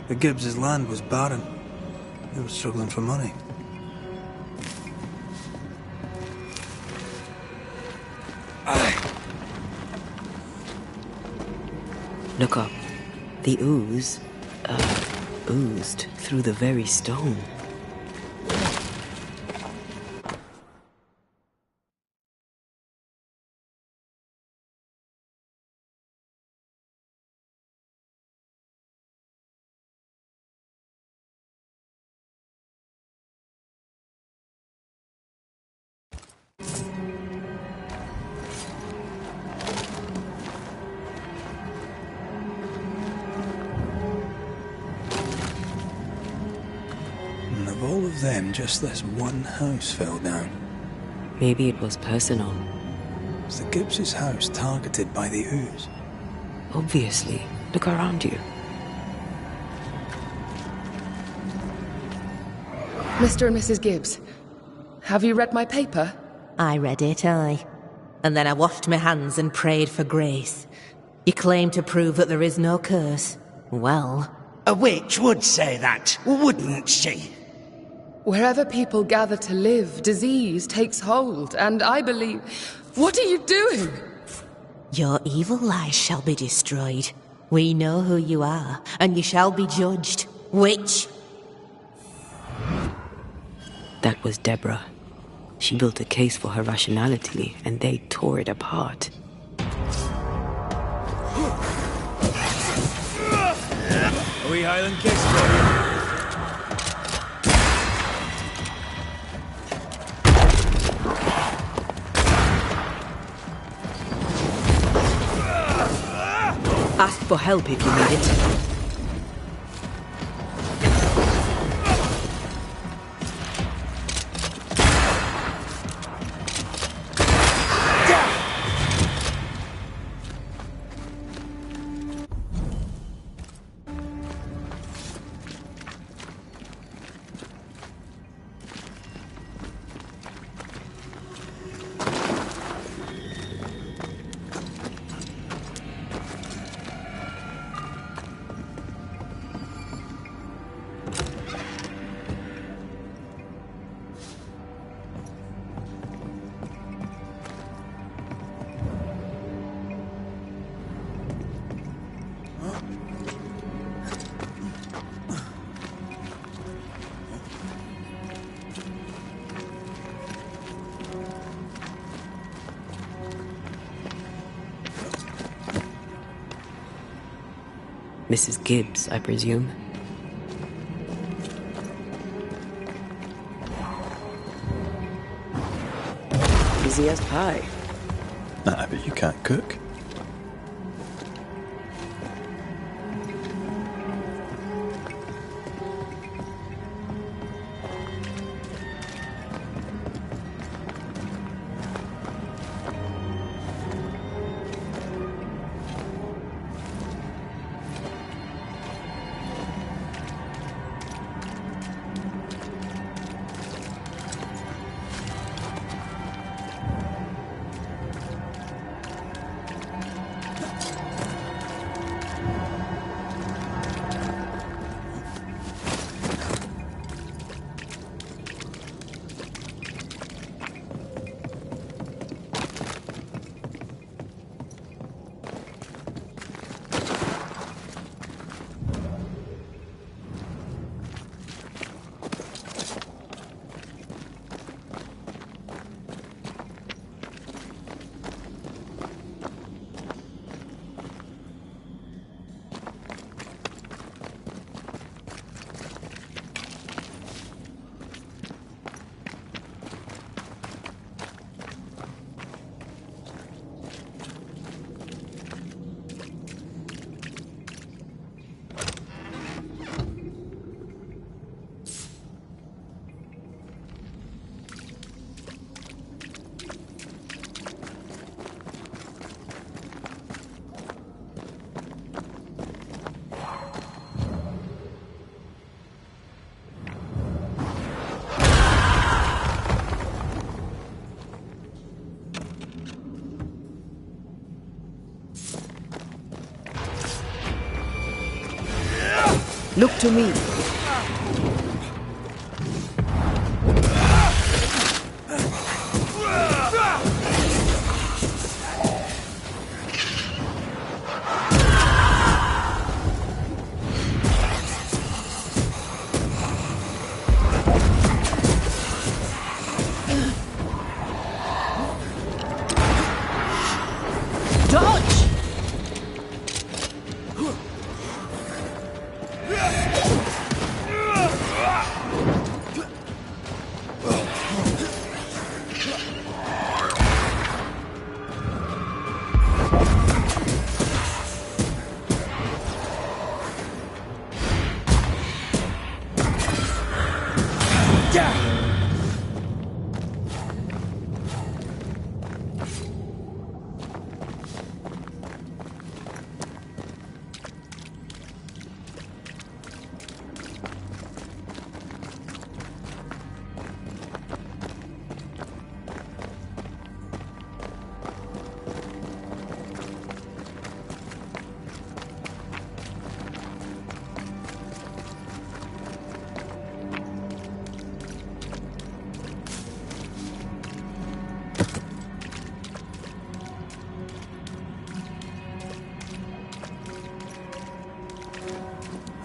The Gibbs' land was barren. They were struggling for money. Look up. The ooze, oozed through the very stone. of all of them, just this one house fell down. Maybe it was personal. Was the Gibbs' house targeted by the ooze? Obviously. Look around you. Mr. and Mrs. Gibbs, have you read my paper? I read it, aye. And then I washed my hands and prayed for grace. You claim to prove that there is no curse. Well... A witch would say that, wouldn't she? Wherever people gather to live, disease takes hold, and I believe... What are you doing? Your evil lies shall be destroyed. We know who you are, and you shall be judged. Witch! That was Deborah. She built a case for her rationality, and they tore it apart. Are we Highland Kiss for you? Ask for help if you need it. Mrs. Gibbs, I presume. Easy as pie. Nah, but you can't cook. Look to me.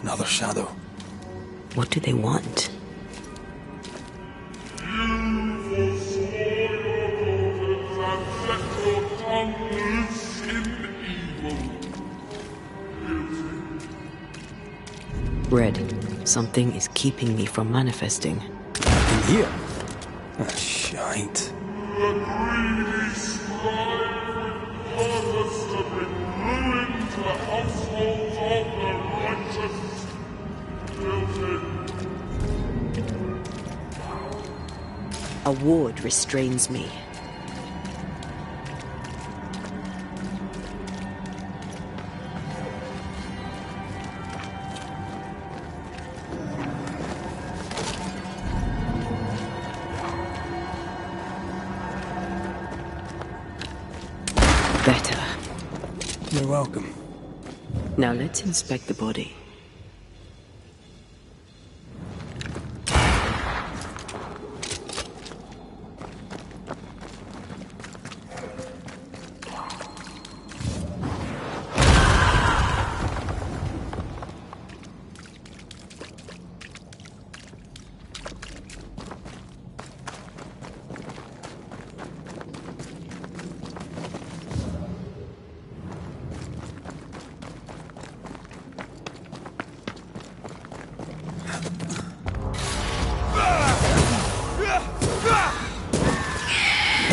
Another shadow. What do they want? Red, something is keeping me from manifesting. In here? Ah, shite. A ward restrains me. Better. You're welcome. Now let's inspect the body.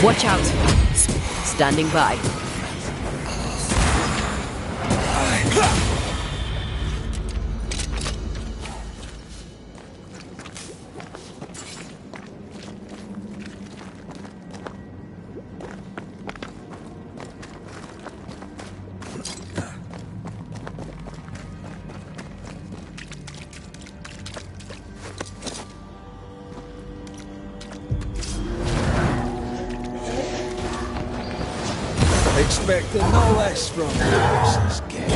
Watch out! Standing by. Expecting no less from you, Mrs. Games.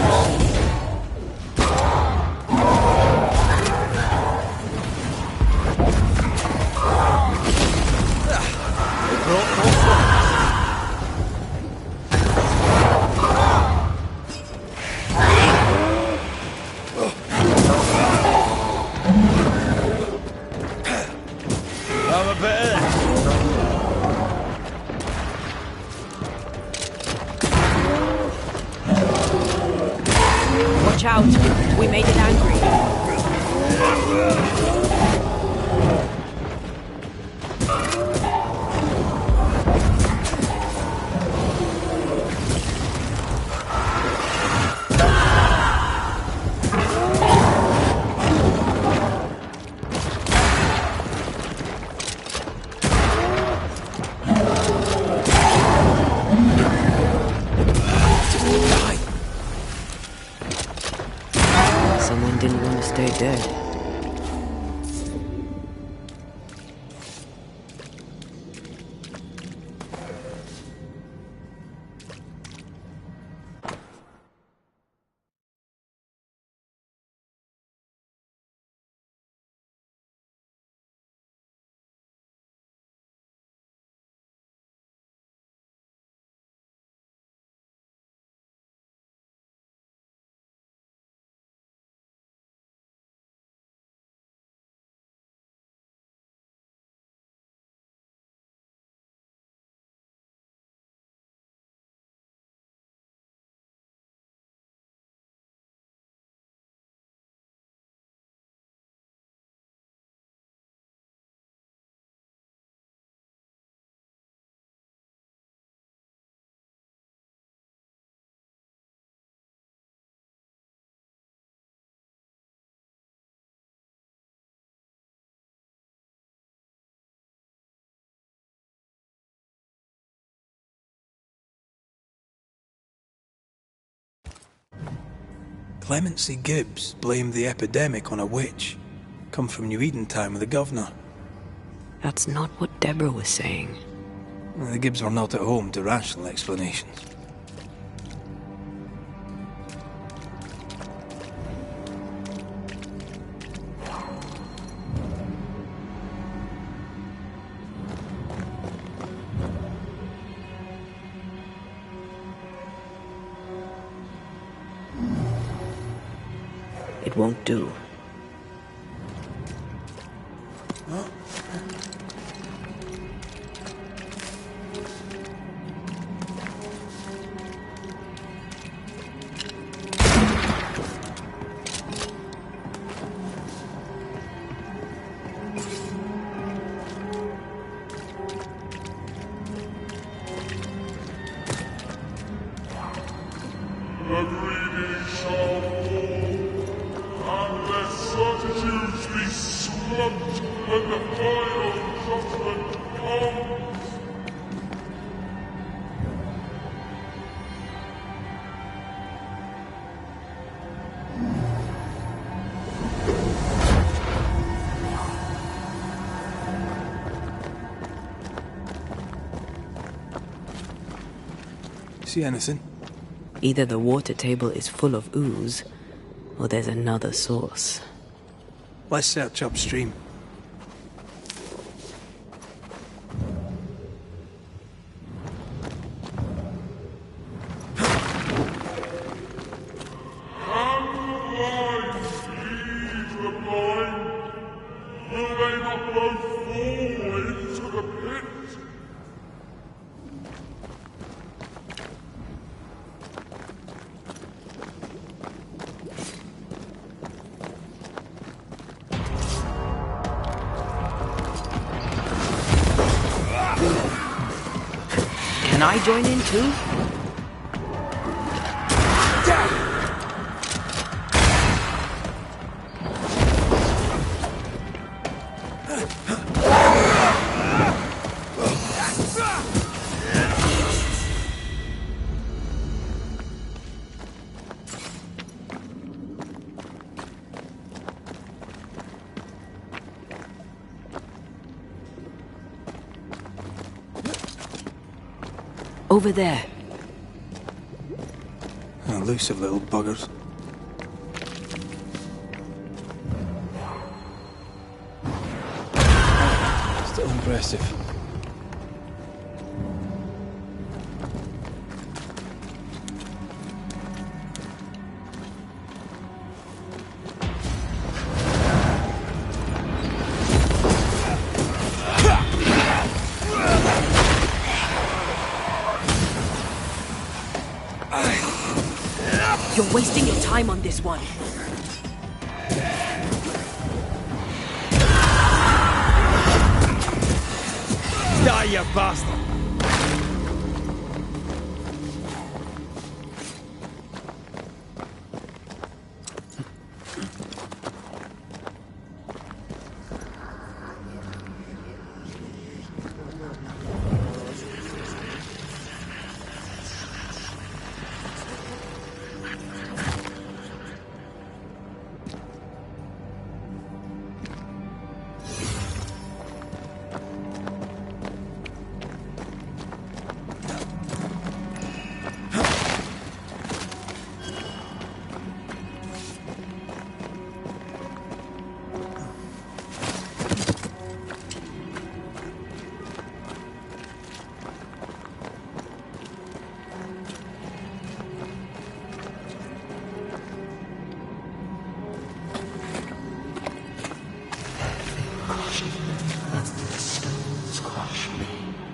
I'm a better. Watch out! We made it angry. Someone didn't want to stay dead. Clemency Gibbs blamed the epidemic on a witch. Come from New Eden time with the governor. That's not what Deborah was saying. Well, the Gibbs were not at home to rational explanations. It won't do. See anything? Either the water table is full of ooze, or there's another source. Let's search upstream. Can I join in too? Over there. Elusive little buggers. Still impressive. You're wasting your time on this one. Die, you bastard!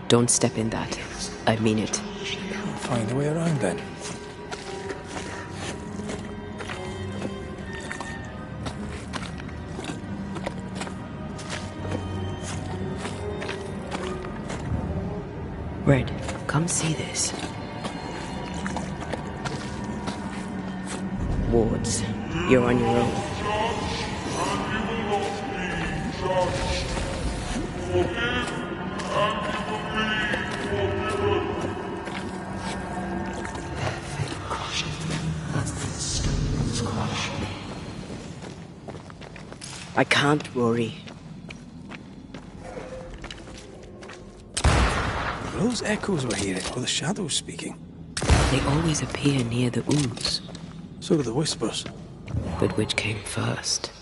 Don't step in that. I mean it. I'll find a way around then. Red, come see this. Wards, you're on your own. I can't, Rory. Are those echoes we're hearing, or the shadows speaking? They always appear near the ooze. So do the whispers. But which came first?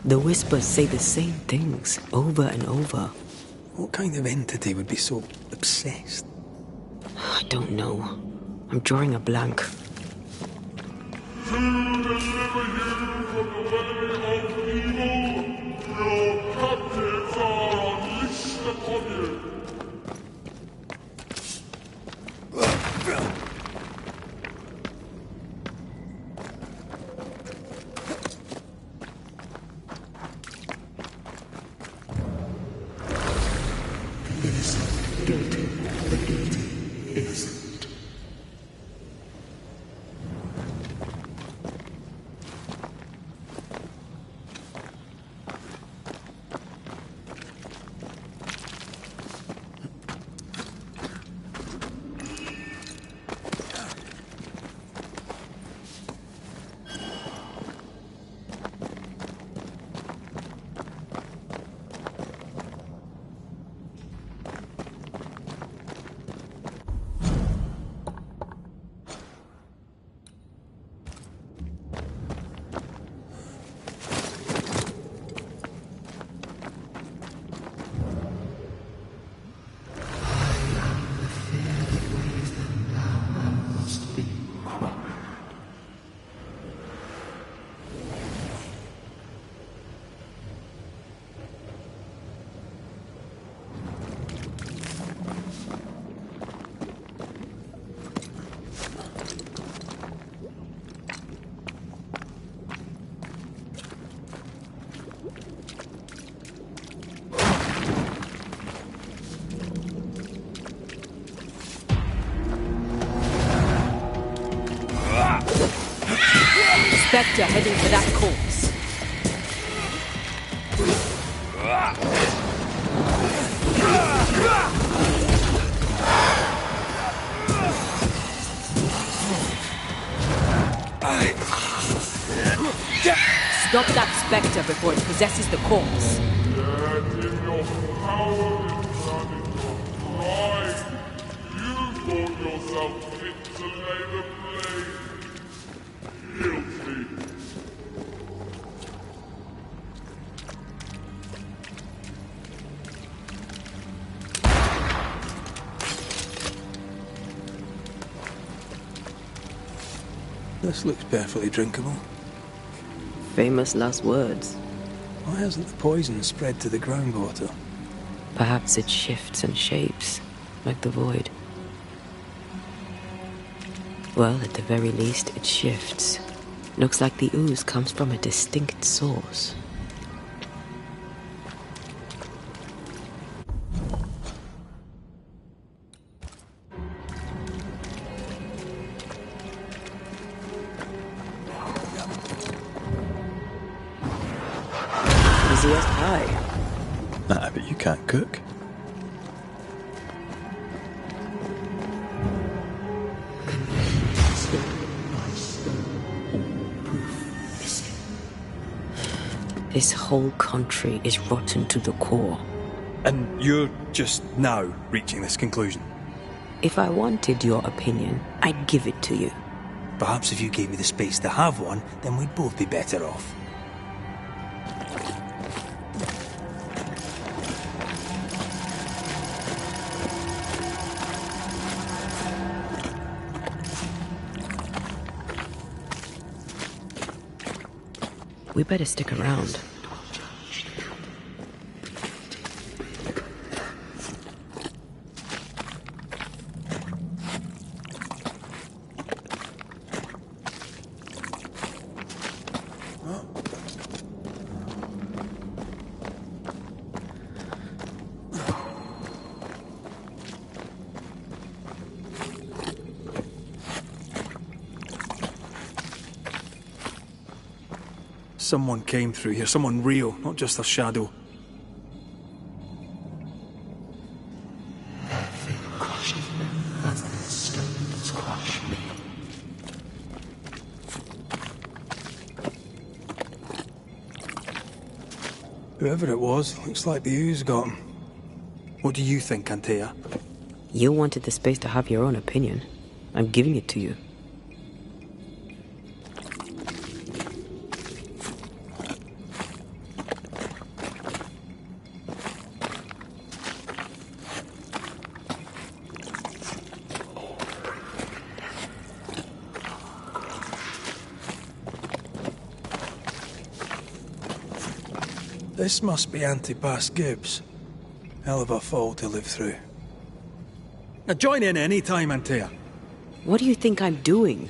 The whispers say the same things over and over. What kind of entity would be so obsessed? I don't know. I'm drawing a blank. To deliver you from the way of evil, your captives are unleashed upon you. Spectre heading for that corpse. Stop that spectre before it possesses the corpse. Yet in your power and in your pride, you thought yourself fit to lay the blame. Guilty. This looks perfectly drinkable. Famous last words. Why hasn't the poison spread to the groundwater? Perhaps it shifts and shapes, like the void. Well, at the very least, it shifts. Looks like the ooze comes from a distinct source. Easiest pie. Nah, but you can't cook. This whole country is rotten to the core. And you're just now reaching this conclusion? If I wanted your opinion, I'd give it to you. Perhaps if you gave me the space to have one, then we'd both be better off. We better stick around. Someone came through here, someone real, not just a shadow. Whoever it was, looks like the ooze got him. What do you think, Antea? You wanted the space to have your own opinion. I'm giving it to you. This must be Antipas Gibbs. Hell of a fall to live through. Now join in any time, Antea. What do you think I'm doing?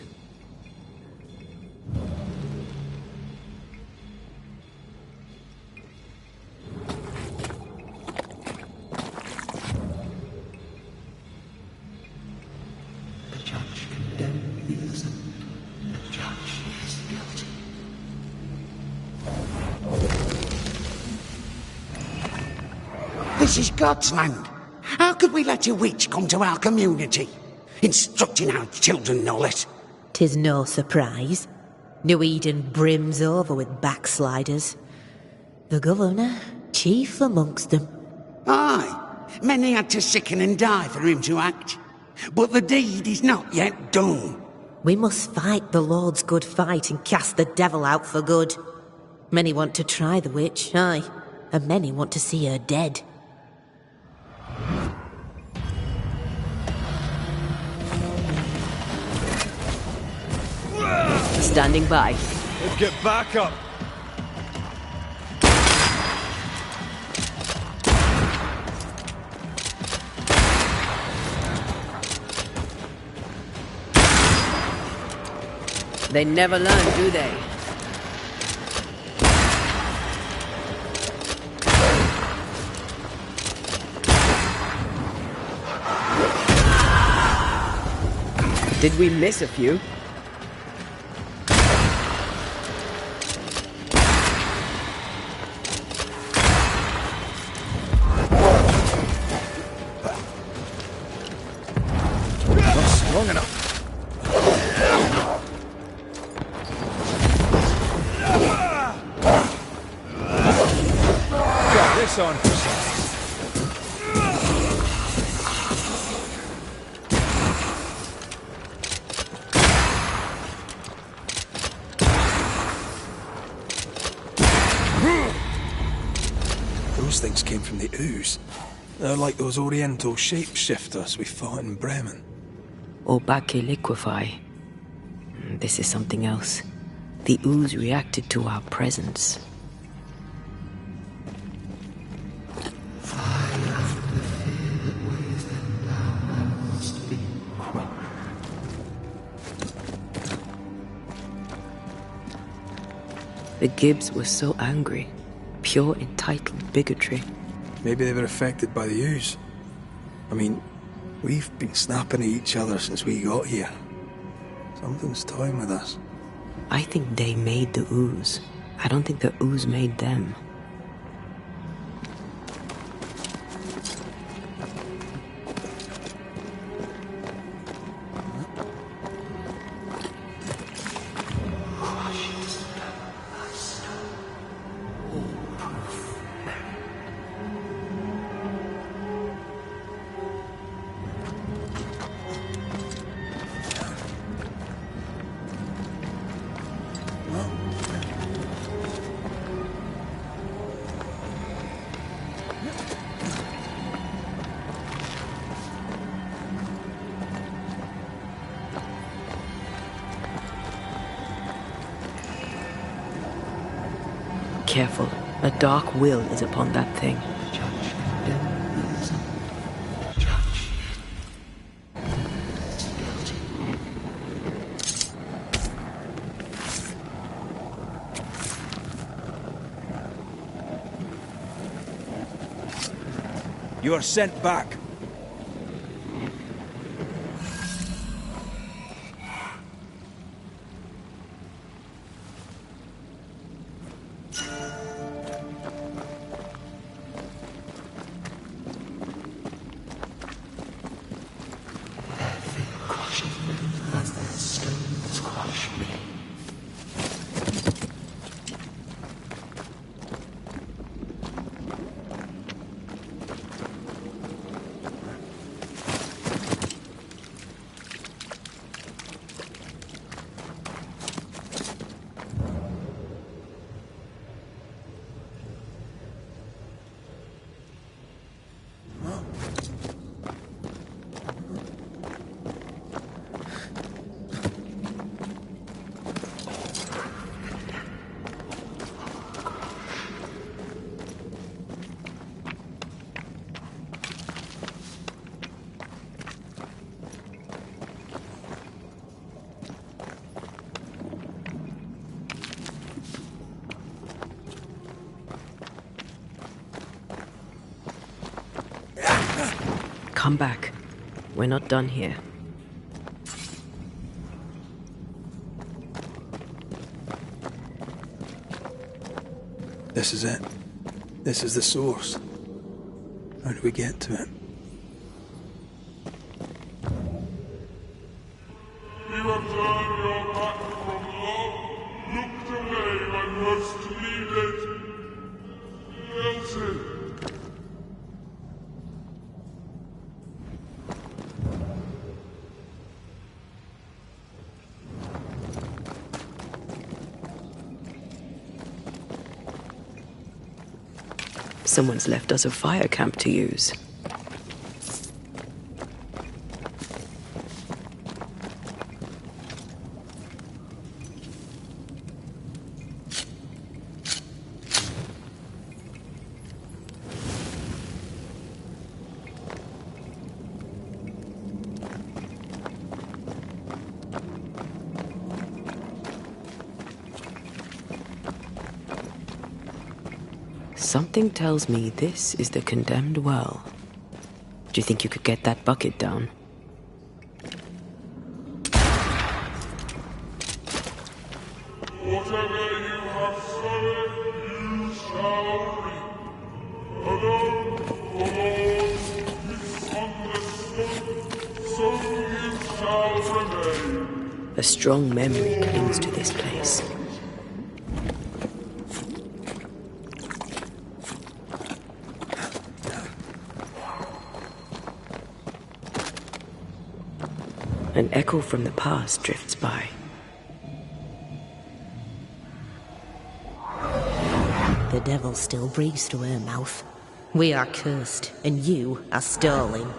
This is God's land. How could we let a witch come to our community? Instructing our children, no less. 'Tis no surprise. New Eden brims over with backsliders. The governor, chief amongst them. Aye, many had to sicken and die for him to act. But the deed is not yet done. We must fight the Lord's good fight and cast the devil out for good. Many want to try the witch, aye, and many want to see her dead. Standing by. Let's get back up. They never learn, do they? Did we miss a few? Long enough. Got this on for size. Those things came from the ooze. They're like those Oriental shapeshifters we fought in Bremen. Obake liquefy. This is something else. The ooze reacted to our presence. The Gibbs were so angry. Pure entitled bigotry. Maybe they were affected by the ooze. I mean, we've been snapping at each other since we got here. Something's toying with us. I think they made the ooze. I don't think the ooze made them. Careful. A dark will is upon that thing. You are sent back. Come back. We're not done here. This is it. This is the source. How do we get to it? You have turned your back from love, looked away when most needed. Elsie. Someone's left us a fire camp to use. Something tells me this is the condemned well. Do you think you could get that bucket down? Whatever you have sown, you shall reap. Alone, forlorn, misunderstood, so you shall remain. A strong memory clings to this place. An echo from the past drifts by. The devil still breathes through her mouth. We are cursed, and you are stolen.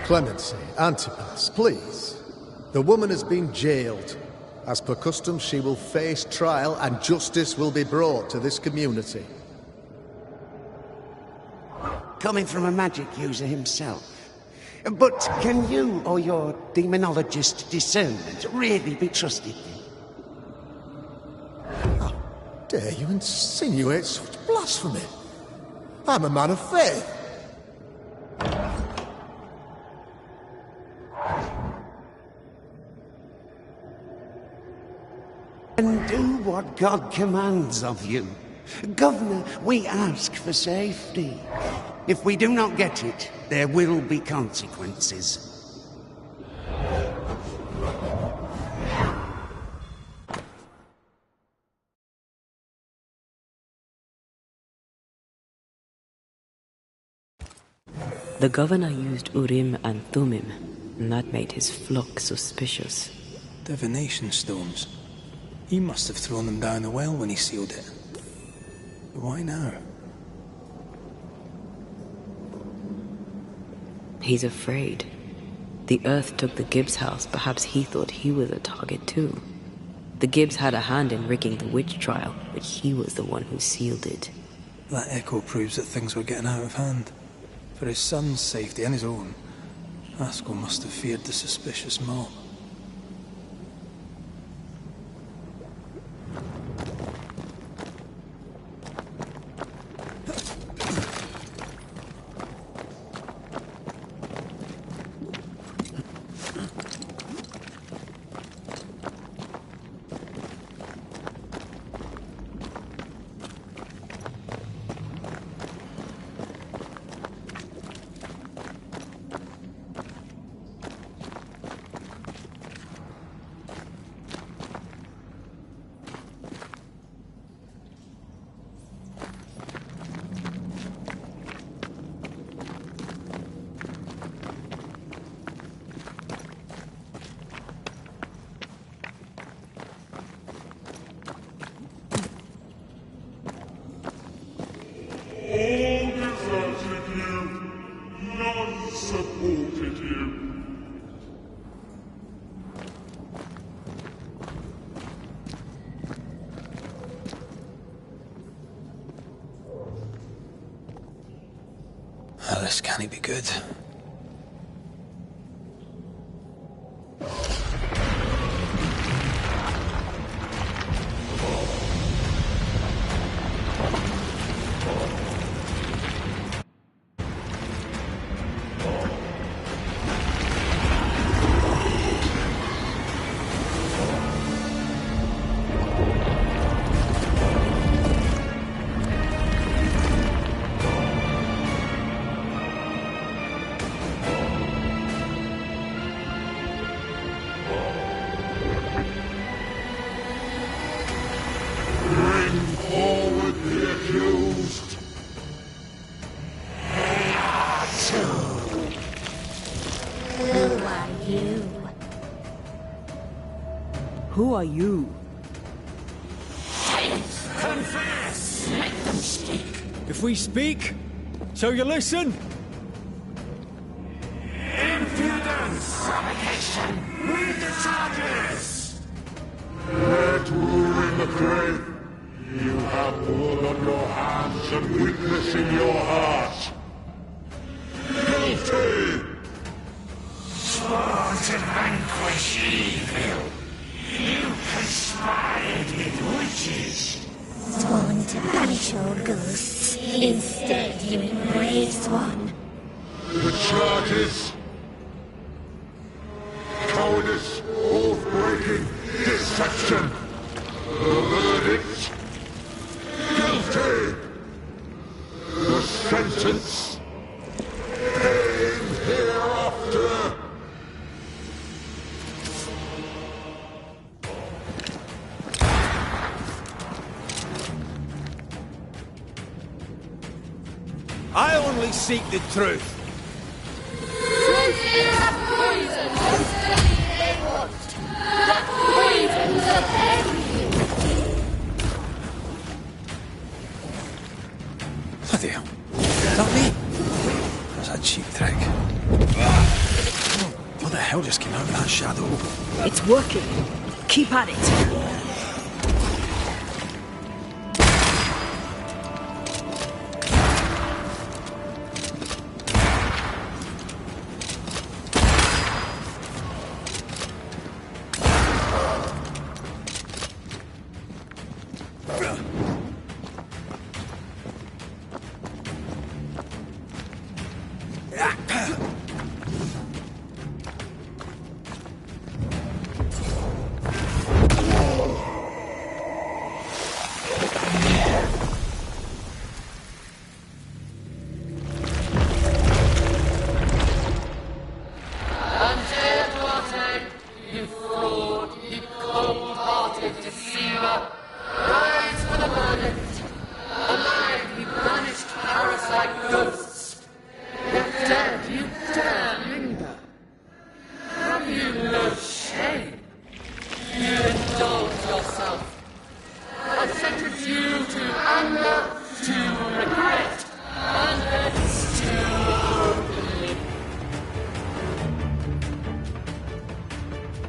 Clemency, Antipas, please. The woman has been jailed. As per custom, she will face trial and justice will be brought to this community. Coming from a magic user himself. But can you or your demonologist discernment really be trusted? How dare you insinuate such blasphemy? I'm a man of faith. And do what God commands of you. Governor, we ask for safety. If we do not get it, there will be consequences. The governor used Urim and Thummim, and that made his flock suspicious. Divination stones. He must have thrown them down the well when he sealed it. But why now? He's afraid. The Earth took the Gibbs house. Perhaps he thought he was a target too. The Gibbs had a hand in rigging the witch trial, but he was the one who sealed it. That echo proves that things were getting out of hand. For his son's safety and his own, Haskell must have feared the suspicious mob. Supported you. This can't be good. Who are you? Confess! Make them speak. If we speak, so you listen? Impudence! Provocation! Read the charges! Let rule in the grave. You have blood on your hands and weakness in your heart. Guilty! Sworn to vanquish evil. You conspired with witches. Sworn to banish all ghosts. Instead, you embraced one. The charges: cowardice, oath-breaking, deception. The verdict: guilty. The sentence: pain hereafter. I only seek the truth. Truth is a poison, constantly inward. The poisons of envy. Bloody hell. Is that me? That's a cheap trick. What the hell just came out of that shadow? It's working. Keep at it.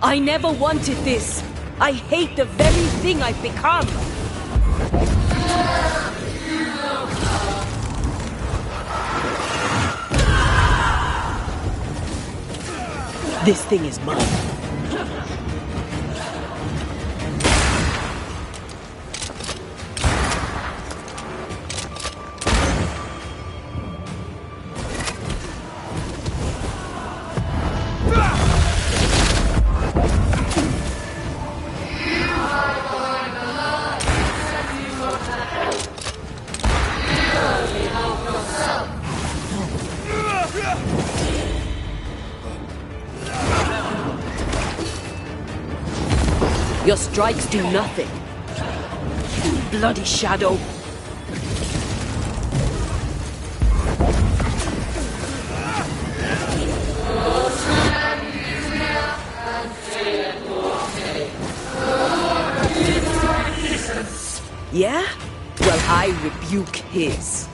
I never wanted this. I hate the very thing I've become! This thing is mine. Your strikes do nothing. Bloody shadow. Yeah? Well, I rebuke his.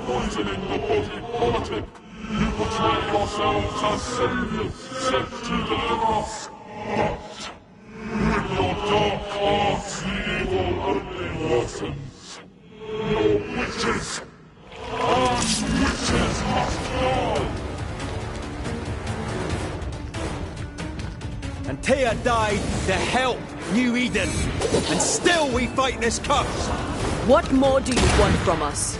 Poisoning the body politic. You portray yourselves as saviors sent to deliver us. But with your dark arts, the evil only worsens. Your witches and witches must die. And Tia died to help New Eden. And still we fight this curse. What more do you want from us?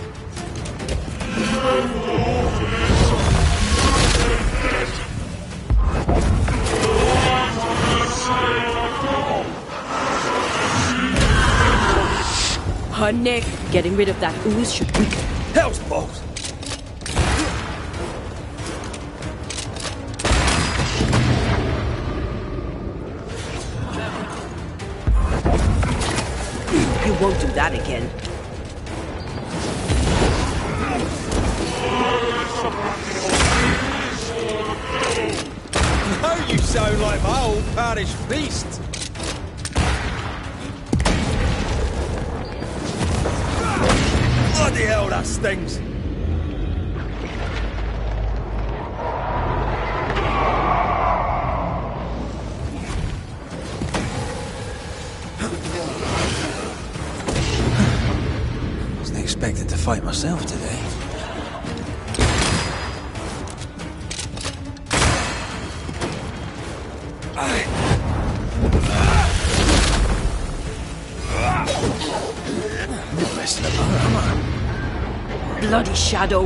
Her neck. Getting rid of that ooze should weaken. Hell's balls! You won't do that again. Now you sound like my old parish priest. Bloody hell, that stings. Wasn't expecting to fight myself today. Bloody shadow.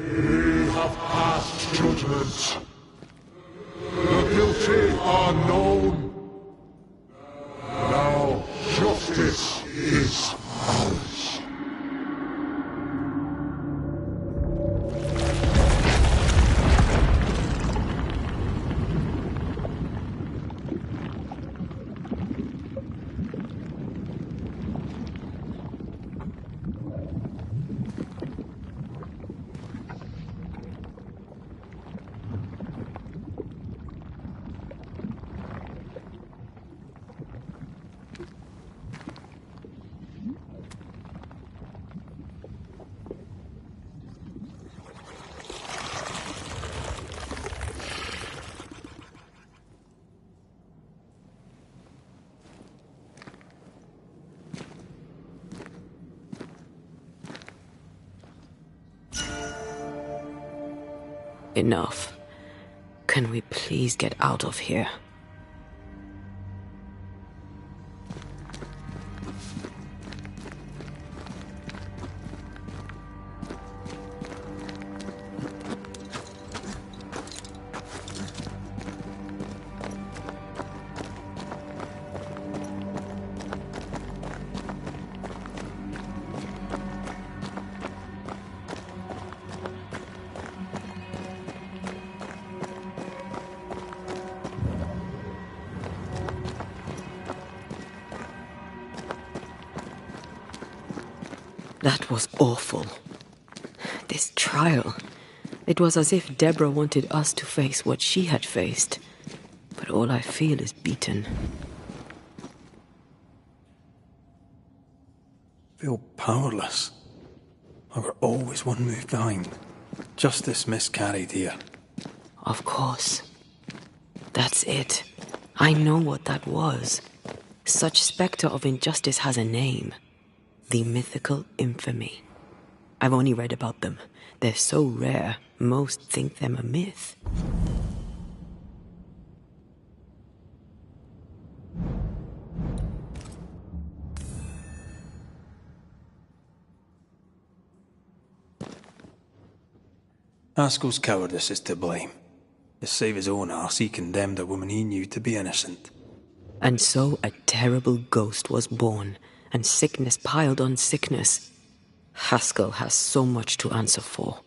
We have passed judgment. The guilty are known. Now, justice is ours. Enough. Can we please get out of here? That was awful. This trial. It was as if Deborah wanted us to face what she had faced. But all I feel is beaten. Feel powerless. I were always one move behind. Justice miscarried here. Of course. That's it. I know what that was. Such spectre of injustice has a name. The mythical infamy. I've only read about them. They're so rare, most think them a myth. Haskell's cowardice is to blame. To save his own arse, he condemned a woman he knew to be innocent. And so a terrible ghost was born, and sickness piled on sickness. Haskell has so much to answer for.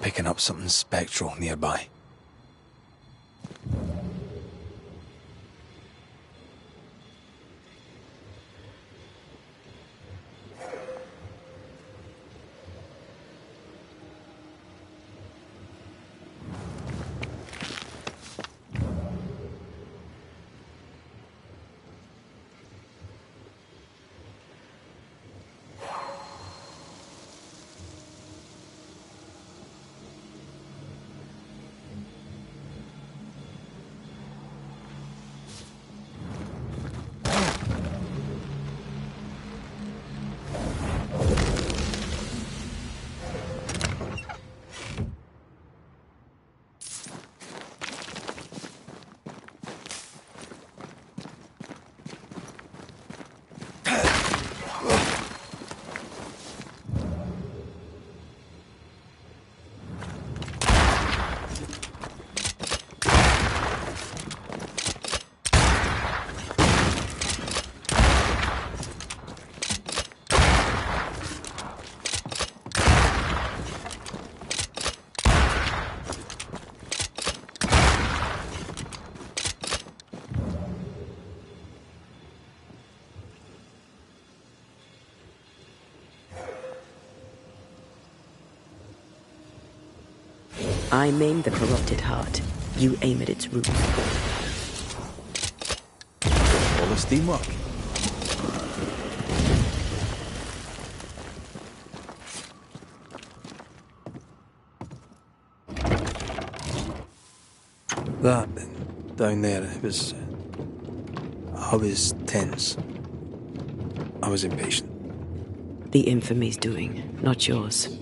Picking up something spectral nearby. I maim the corrupted heart. You aim at its root. All the steamwork. That, down there, it was... I was tense. I was impatient. The infamy's doing, not yours.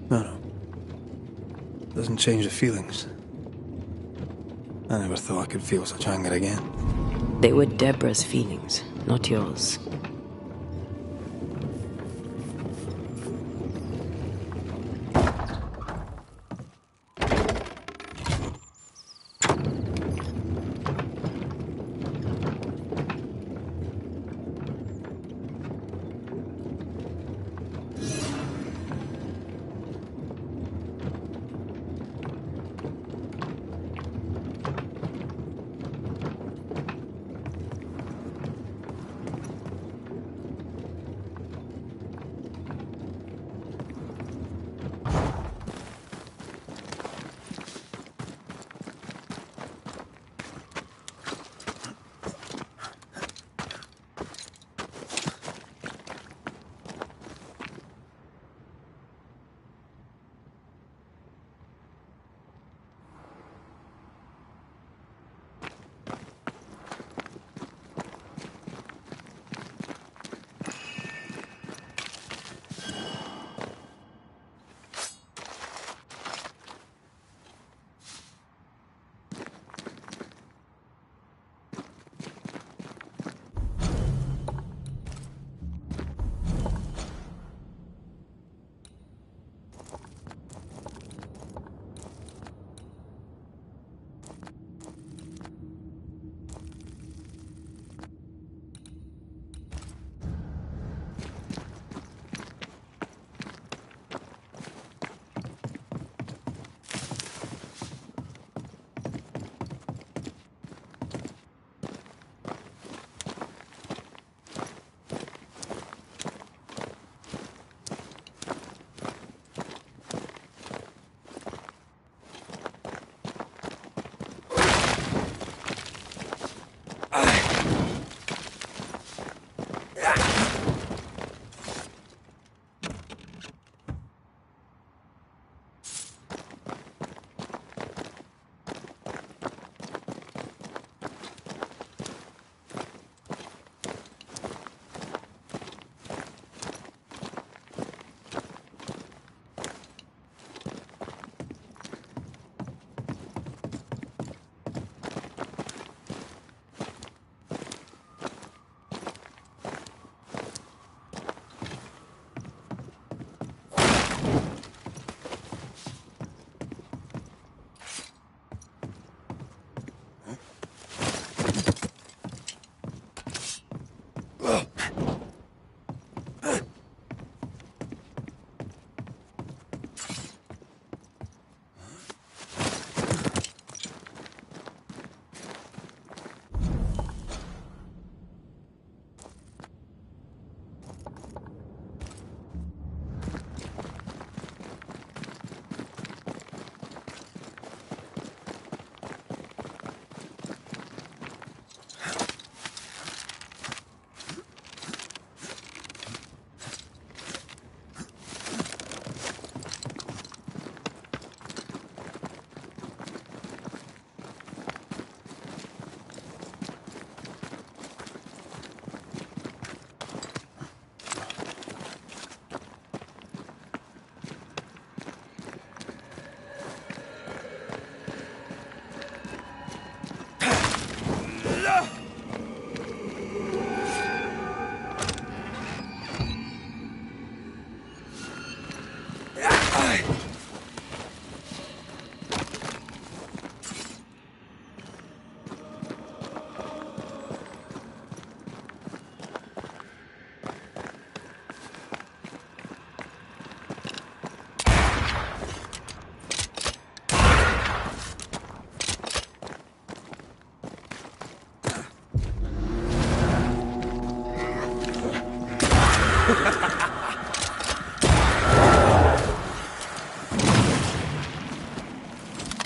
No. Doesn't change the feelings. I never thought I could feel such anger again. They were Deborah's feelings, not yours.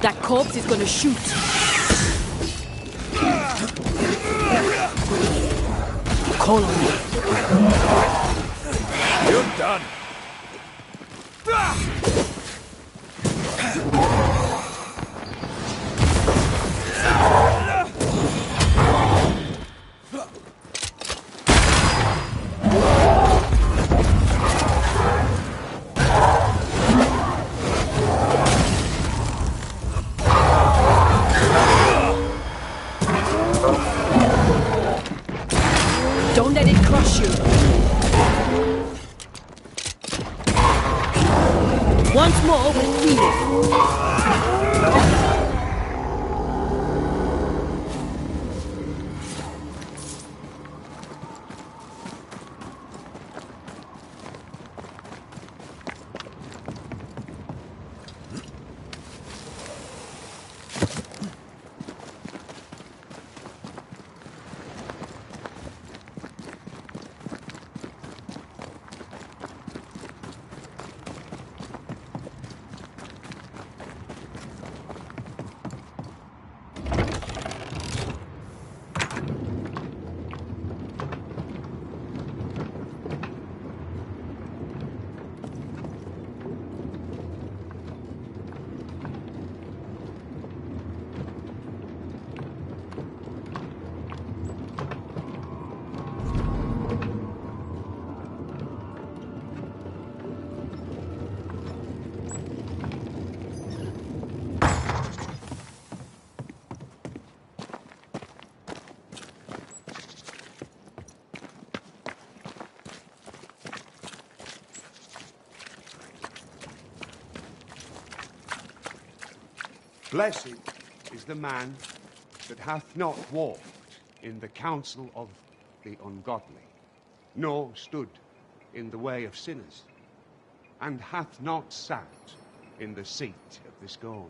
That corpse is gonna shoot. Call on me. You're done. Don't let it crush you. Once more, we'll feel it. Blessed is the man that hath not walked in the counsel of the ungodly, nor stood in the way of sinners, and hath not sat in the seat of the scornful.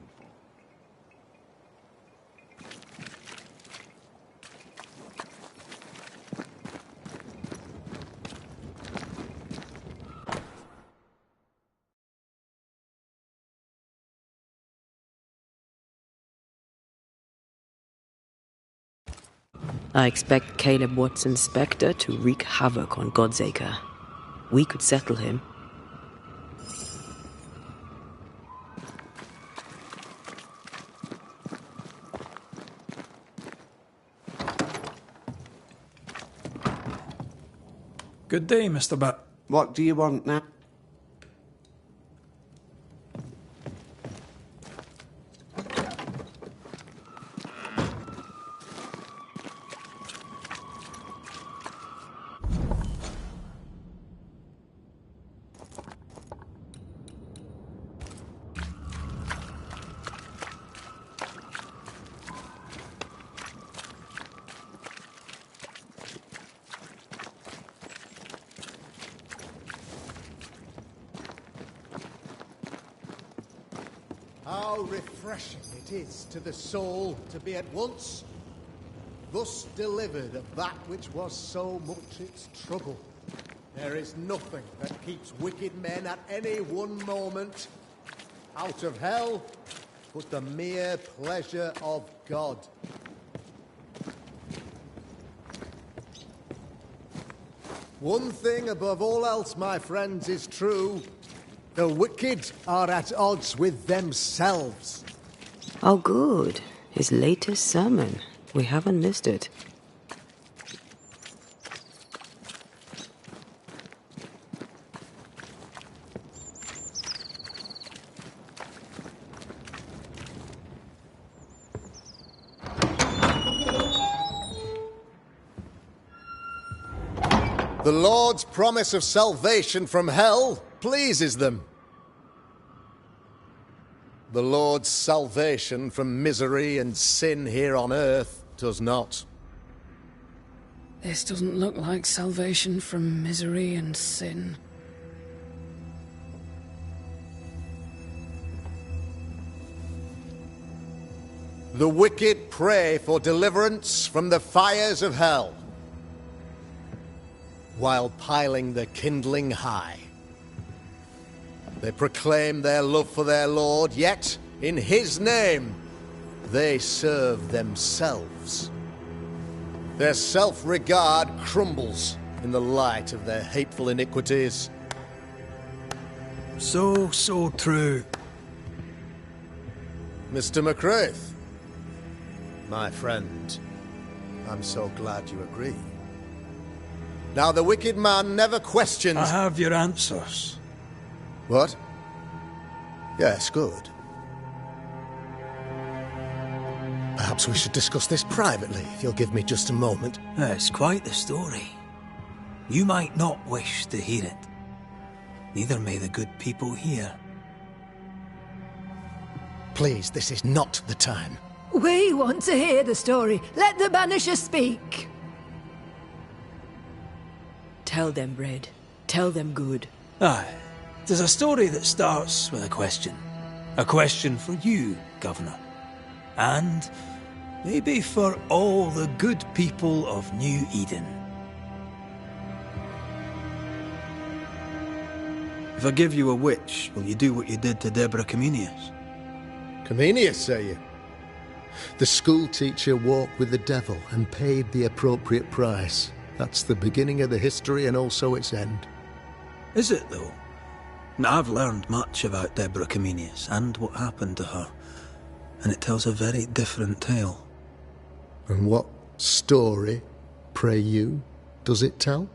I expect Caleb Watson's Spectre to wreak havoc on Godsacre. We could settle him. Good day, Mr. Bat. What do you want now? How refreshing it is to the soul to be at once thus delivered of that which was so much its trouble. There is nothing that keeps wicked men at any one moment out of hell but the mere pleasure of God. One thing above all else, my friends, is true. The wicked are at odds with themselves. Oh, good. His latest sermon. We haven't missed it. The Lord's promise of salvation from hell pleases them. The Lord's salvation from misery and sin here on earth does not. This doesn't look like salvation from misery and sin. The wicked pray for deliverance from the fires of hell. while piling the kindling high. They proclaim their love for their lord, yet, in his name, they serve themselves. Their self-regard crumbles in the light of their hateful iniquities. So true. Mr. McCraith, my friend, I'm so glad you agree. Now, the wicked man never questions... I have your answers. What? Yes, good. Perhaps we should discuss this privately, if you'll give me just a moment. It's quite the story. You might not wish to hear it. Neither may the good people here. Please, this is not the time. We want to hear the story. Let the Banisher speak. Tell them, Red. Tell them good. Aye. It is a story that starts with a question. A question for you, Governor. And maybe for all the good people of New Eden. If I give you a witch, will you do what you did to Deborah Comenius? Comenius, say you? The school teacher walked with the devil and paid the appropriate price. That's the beginning of the history and also its end. Is it, though? I've learned much about Deborah Comenius and what happened to her, and it tells a very different tale. And what story, pray you, does it tell?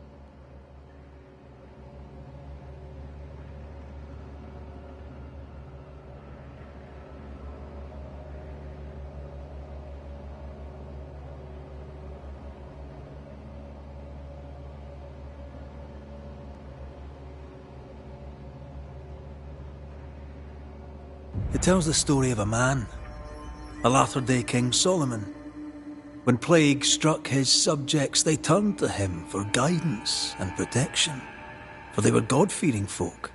It tells the story of a man, a latter-day King Solomon. When plague struck his subjects, they turned to him for guidance and protection, for they were God-fearing folk,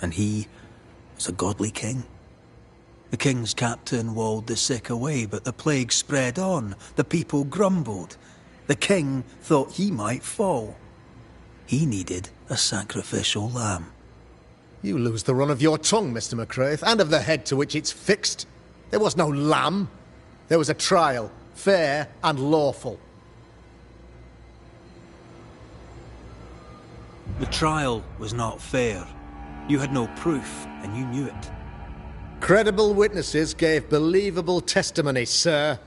and he was a godly king. The king's captain walled the sick away, but the plague spread on. The people grumbled. The king thought he might fall. He needed a sacrificial lamb. You lose the run of your tongue, Mr. McCraith, and of the head to which it's fixed. There was no lamb. There was a trial, fair and lawful. The trial was not fair. You had no proof, and you knew it. Credible witnesses gave believable testimony, sir.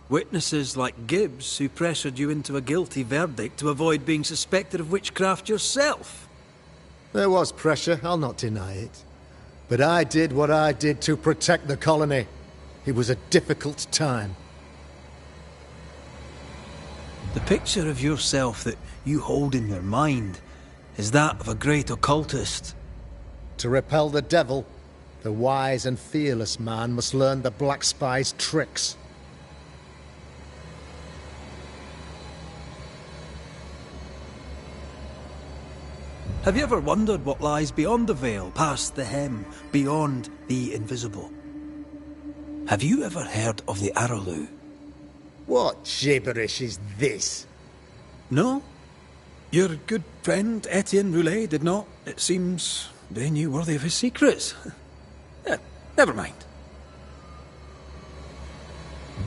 Witnesses like Gibbs, who pressured you into a guilty verdict to avoid being suspected of witchcraft yourself. There was pressure, I'll not deny it. But I did what I did to protect the colony. It was a difficult time. The picture of yourself that you hold in your mind is that of a great occultist. To repel the devil, the wise and fearless man must learn the Black Spy's tricks. Have you ever wondered what lies beyond the veil, past the hem, beyond the invisible? Have you ever heard of the Araloo? What gibberish is this? No? Your good friend Etienne Roulet did not. It seems they knew worthy of his secrets. Never mind.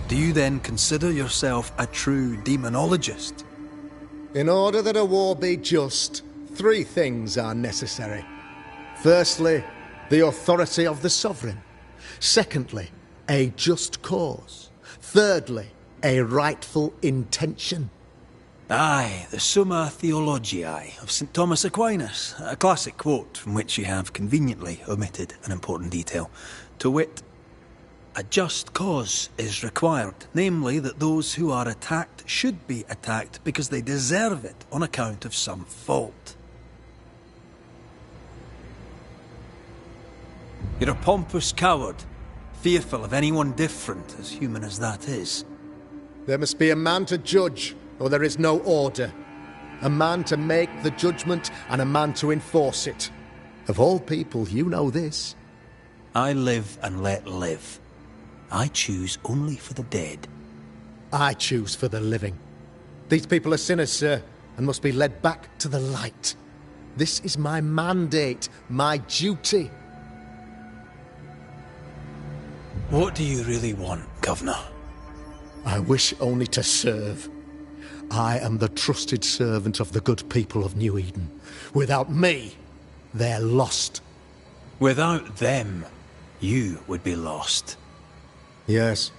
Do you then consider yourself a true demonologist? In order that a war be just, 3 things are necessary. Firstly, the authority of the sovereign. Secondly, a just cause. Thirdly, a rightful intention. Aye, the Summa Theologiae of St. Thomas Aquinas, a classic quote from which you have conveniently omitted an important detail. To wit, a just cause is required, namely that those who are attacked should be attacked because they deserve it on account of some fault. You're a pompous coward, fearful of anyone different, as human as that is. There must be a man to judge, or there is no order. A man to make the judgment, and a man to enforce it. Of all people, you know this. I live and let live. I choose only for the dead. I choose for the living. These people are sinners, sir, and must be led back to the light. This is my mandate, my duty. What do you really want, Governor? I wish only to serve. I am the trusted servant of the good people of New Eden. Without me, they're lost. Without them, you would be lost. Yes.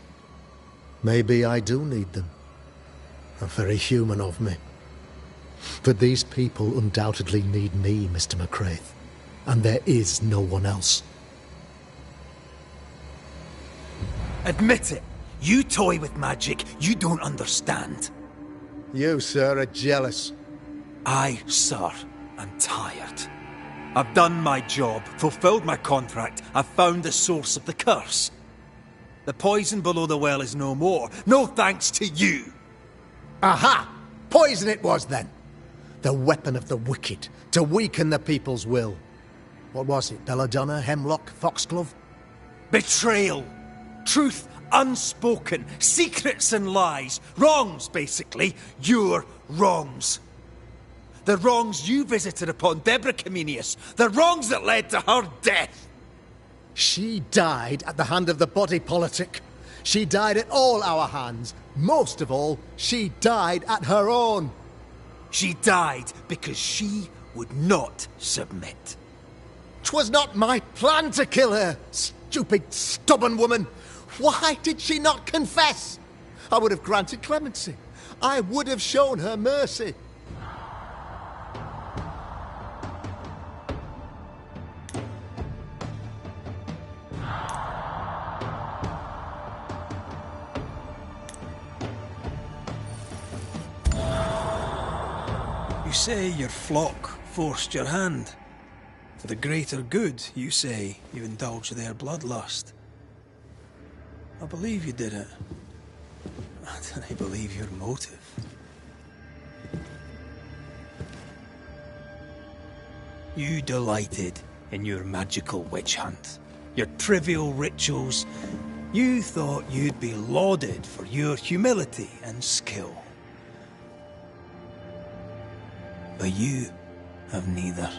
Maybe I do need them. Very human of me. But these people undoubtedly need me, Mr. McCraith. And there is no one else. Admit it. You toy with magic you don't understand. You, sir, are jealous. I, sir, am tired. I've done my job, fulfilled my contract, I've found the source of the curse. The poison below the well is no more, no thanks to you. Aha! Poison it was, then. The weapon of the wicked, to weaken the people's will. What was it, belladonna, hemlock, foxglove? Betrayal. Truth unspoken. Secrets and lies. Wrongs, basically. Your wrongs. The wrongs you visited upon Deborah Comenius. The wrongs that led to her death. She died at the hand of the body politic. She died at all our hands. Most of all, she died at her own. She died because she would not submit. 'Twas not my plan to kill her, stupid, stubborn woman. Why did she not confess? I would have granted clemency. I would have shown her mercy. You say your flock forced your hand. For the greater good, you say, you indulged their bloodlust. I believe you did it. I don't believe your motive. You delighted in your magical witch hunt, your trivial rituals. You thought you'd be lauded for your humility and skill. But you have neither.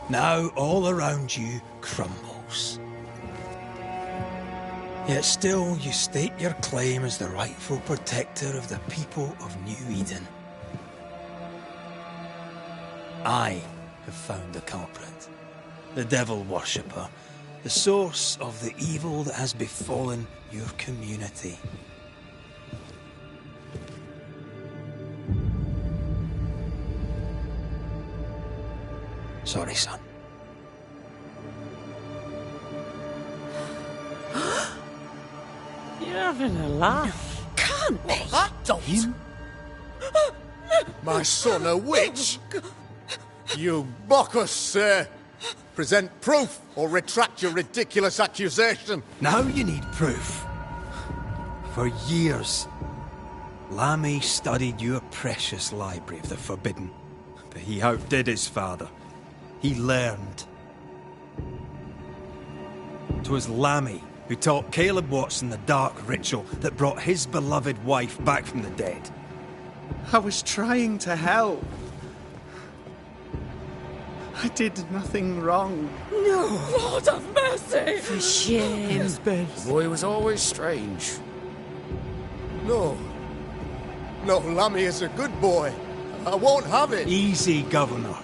Now all around you crumbles. Yet still you state your claim as the rightful protector of the people of New Eden. I have found the culprit, the devil worshipper, the source of the evil that has befallen your community. Sorry, son. You're having a laugh. Can't be. Don't. My son, a witch? You mock us, sir. Present proof or retract your ridiculous accusation. Now you need proof. For years, Lammy studied your precious library of the forbidden, but he outdid his father. He learned. 'Twas Lammy who taught Caleb Watson the dark ritual that brought his beloved wife back from the dead. I was trying to help. I did nothing wrong. No, Lord have mercy. For shame. The boy was always strange. No. No, Lammy is a good boy. I won't have it. Easy, Governor.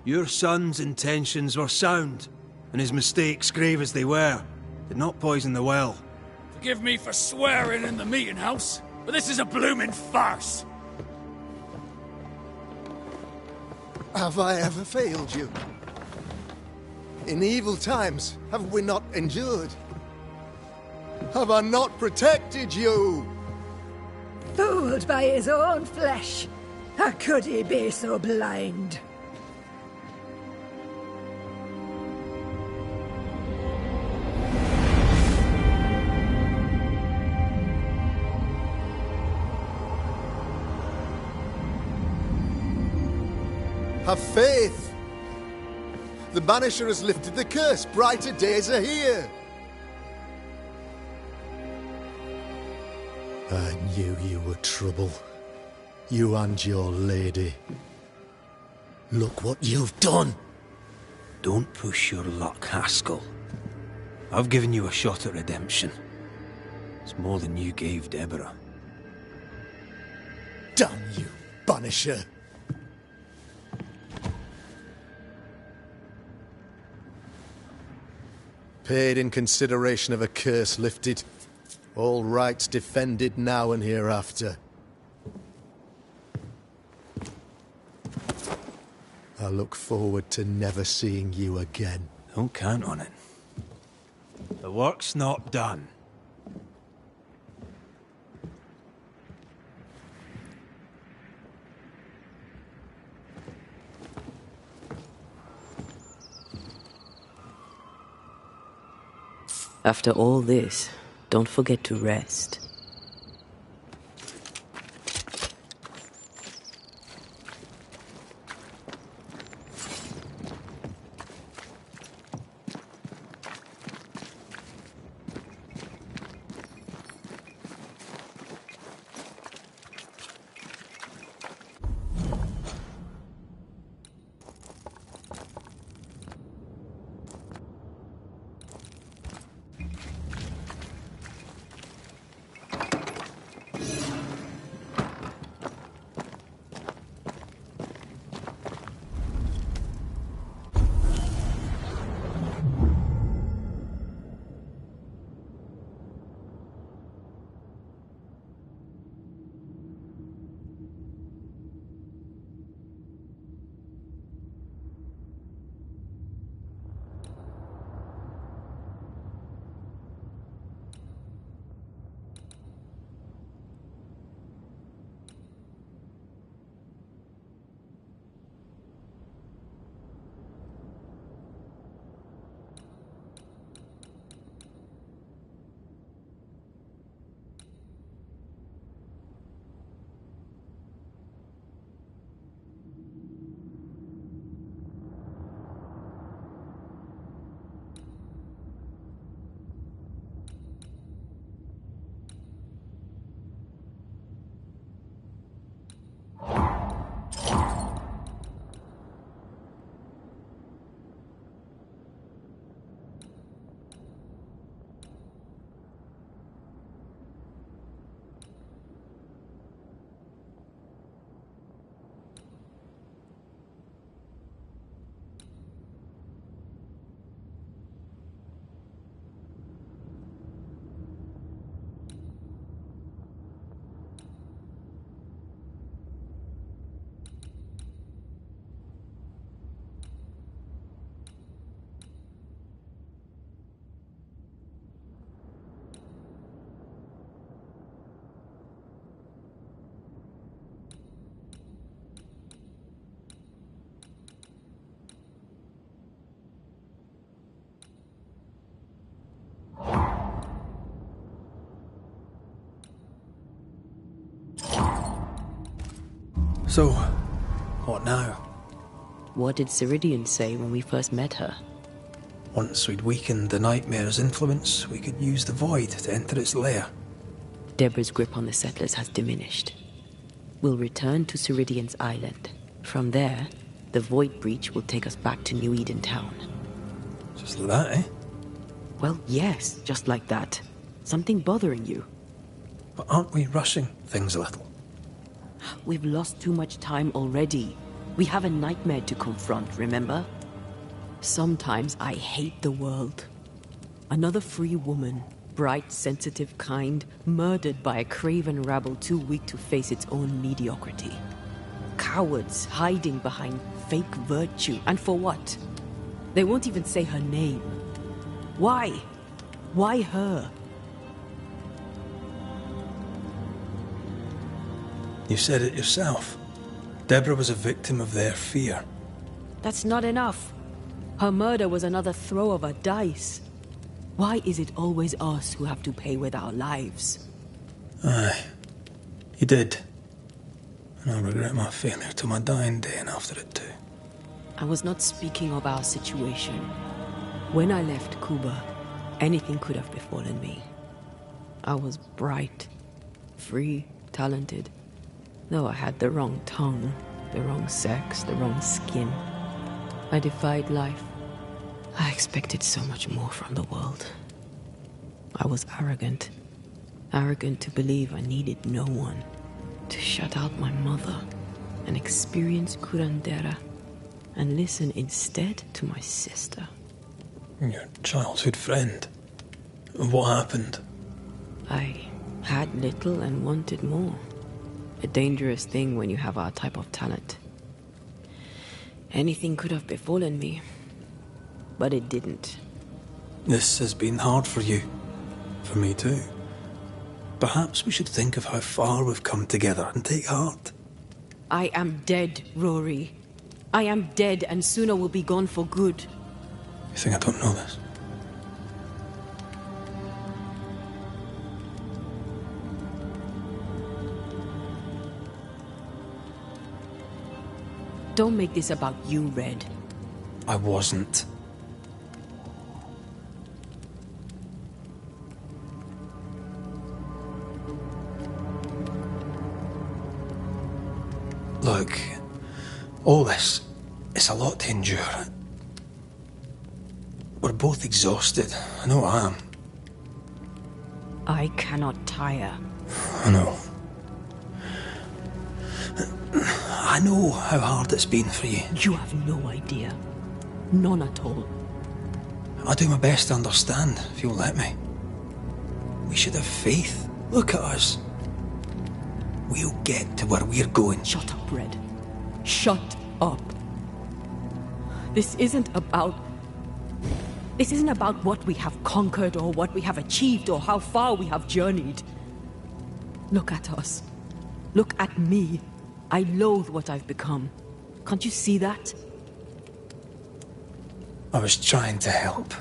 Your son's intentions were sound, and his mistakes, grave as they were, did not poison the well. Forgive me for swearing in the meeting house, but this is a blooming farce. Have I ever failed you? In evil times, have we not endured? Have I not protected you? Fooled by his own flesh. How could he be so blind? Have faith. The Banisher has lifted the curse. Brighter days are here. I knew you were trouble. You and your lady. Look what you've done. Don't push your luck, Haskell. I've given you a shot at redemption. It's more than you gave Deborah. Damn you, Banisher. Paid in consideration of a curse lifted. All rights defended now and hereafter. I look forward to never seeing you again. Don't count on it. The work's not done. After all this, don't forget to rest. So, what now? What did Ceridian say when we first met her? Once we'd weakened the Nightmare's influence, we could use the Void to enter its lair. Deborah's grip on the settlers has diminished. We'll return to Ceridian's island. From there, the Void Breach will take us back to New Eden Town. Just like that, eh? Well, yes, just like that. Something bothering you? But aren't we rushing things a little? We've lost too much time already. We have a nightmare to confront, remember? Sometimes I hate the world. Another free woman, bright, sensitive, kind, murdered by a craven rabble too weak to face its own mediocrity. Cowards hiding behind fake virtue, and for what? They won't even say her name. Why? Why her? You said it yourself. Deborah was a victim of their fear. That's not enough. Her murder was another throw of a dice. Why is it always us who have to pay with our lives? Aye. You did. And I'll regret my failure to my dying day and after it too. I was not speaking of our situation. When I left Cuba, anything could have befallen me. I was bright, free, talented, though I had the wrong tongue, the wrong sex, the wrong skin. I defied life. I expected so much more from the world. I was arrogant. Arrogant to believe I needed no one. To shut out my mother and experience curandera and listen instead to my sister. Your childhood friend. What happened? I had little and wanted more. A dangerous thing when you have our type of talent. Anything could have befallen me, but it didn't. This has been hard for you. For me too. Perhaps we should think of how far we've come together and take heart. I am dead, Rory. I am dead, and sooner will be gone for good. You think I don't know this? Don't make this about you, Red. I wasn't. Look, all this, it's a lot to endure. We're both exhausted. I know I am. I cannot tire. I know. I know how hard it's been for you. You have no idea. None at all. I'll do my best to understand, if you'll let me. We should have faith. Look at us. We'll get to where we're going. Shut up, Red. Shut up. This isn't about what we have conquered or what we have achieved or how far we have journeyed. Look at us. Look at me. I loathe what I've become. Can't you see that? I was trying to help.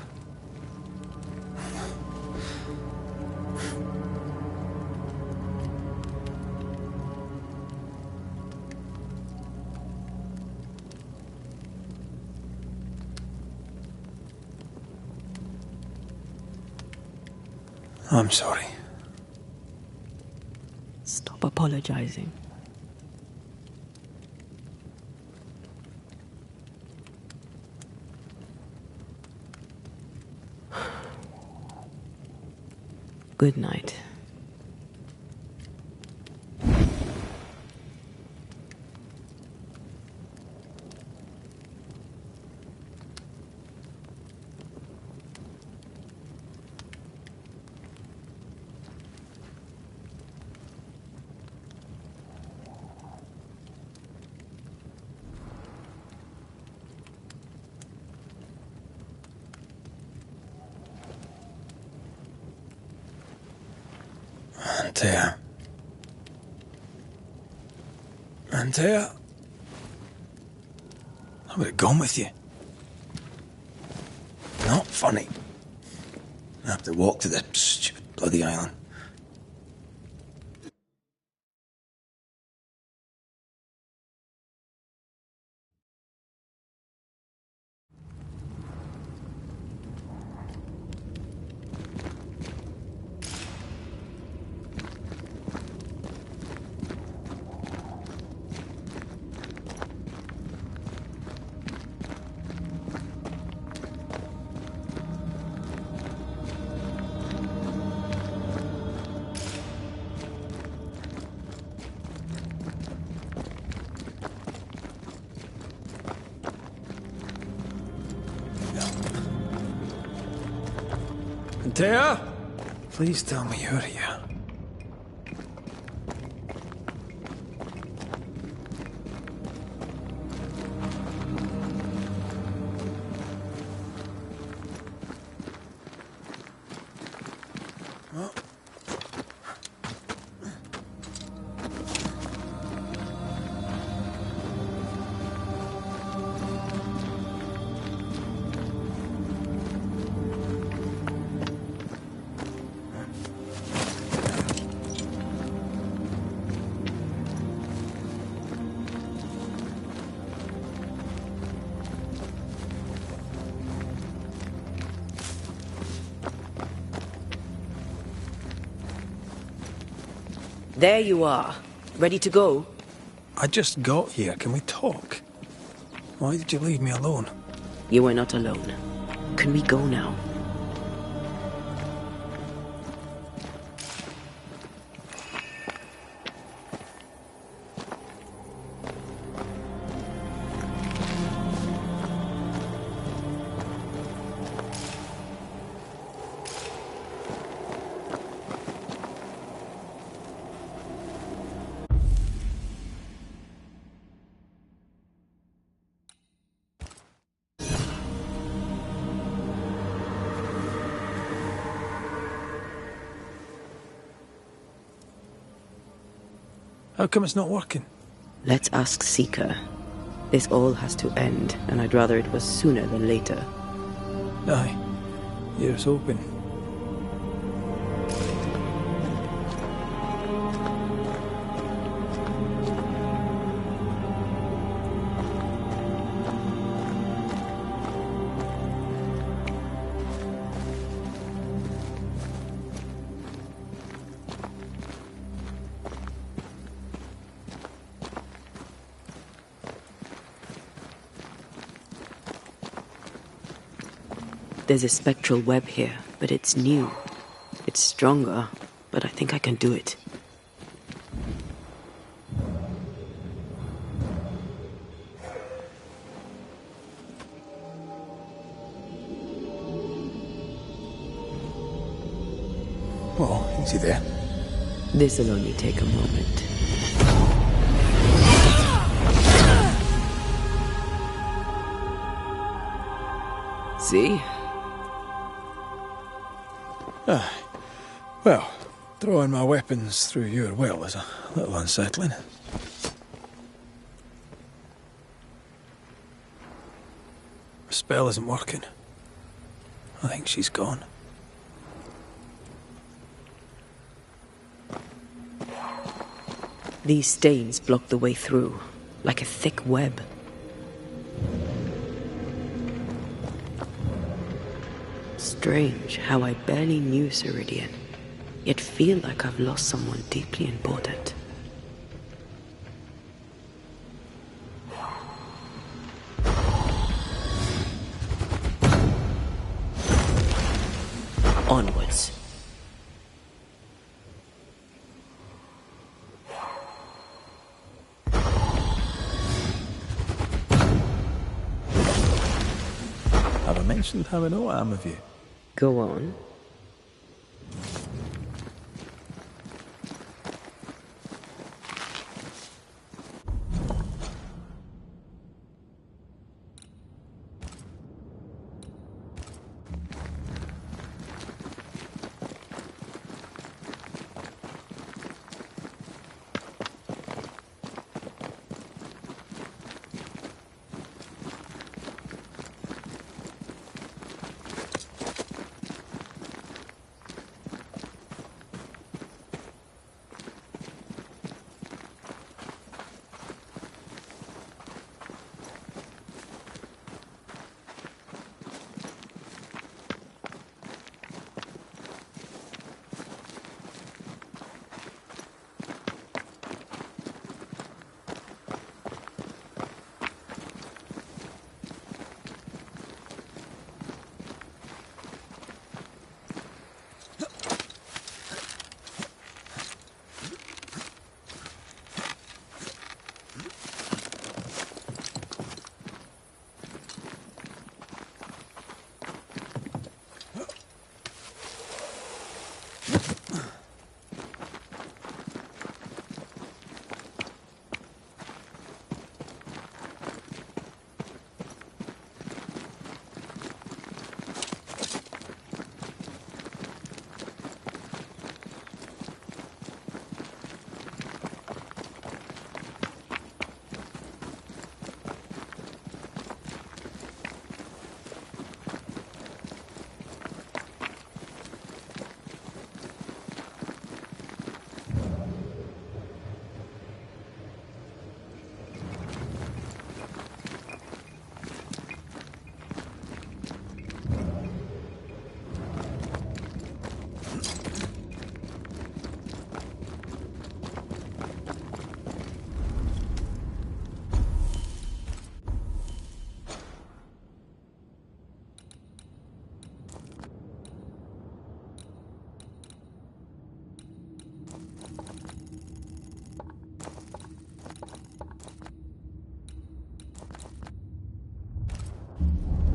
I'm sorry. Stop apologizing. Good night. Antea. I would have gone with you. Not funny. I have to walk to the stupid bloody island. Antea? Please tell me you're here. There you are. Ready to go? I just got here. Can we talk? Why did you leave me alone? You are not alone. Can we go now? How come it's not working? Let's ask Seeker. This all has to end, and I'd rather it was sooner than later. Aye. Here's hoping. There's a spectral web here, but it's new. It's stronger, but I think I can do it. Oh, easy there. This'll only take a moment. See? Well, throwing my weapons through your well is a little unsettling. The spell isn't working. I think she's gone. These stains block the way through, like a thick web. Strange how I barely knew Ceridian, yet feel like I've lost someone deeply important. Onwards. Have I mentioned how I know I am of you? Go on.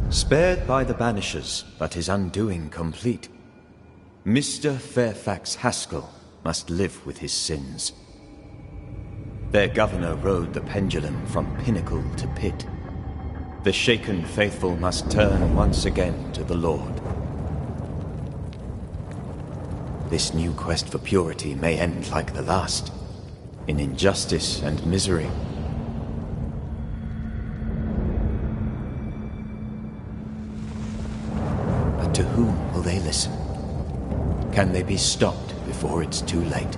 Spared by the Banishers, but his undoing complete, Mr. Fairfax Haskell must live with his sins. Their governor rode the pendulum from pinnacle to pit. The shaken faithful must turn once again to the Lord. This new quest for purity may end like the last, in injustice and misery. But to whom will they listen? Can they be stopped before it's too late?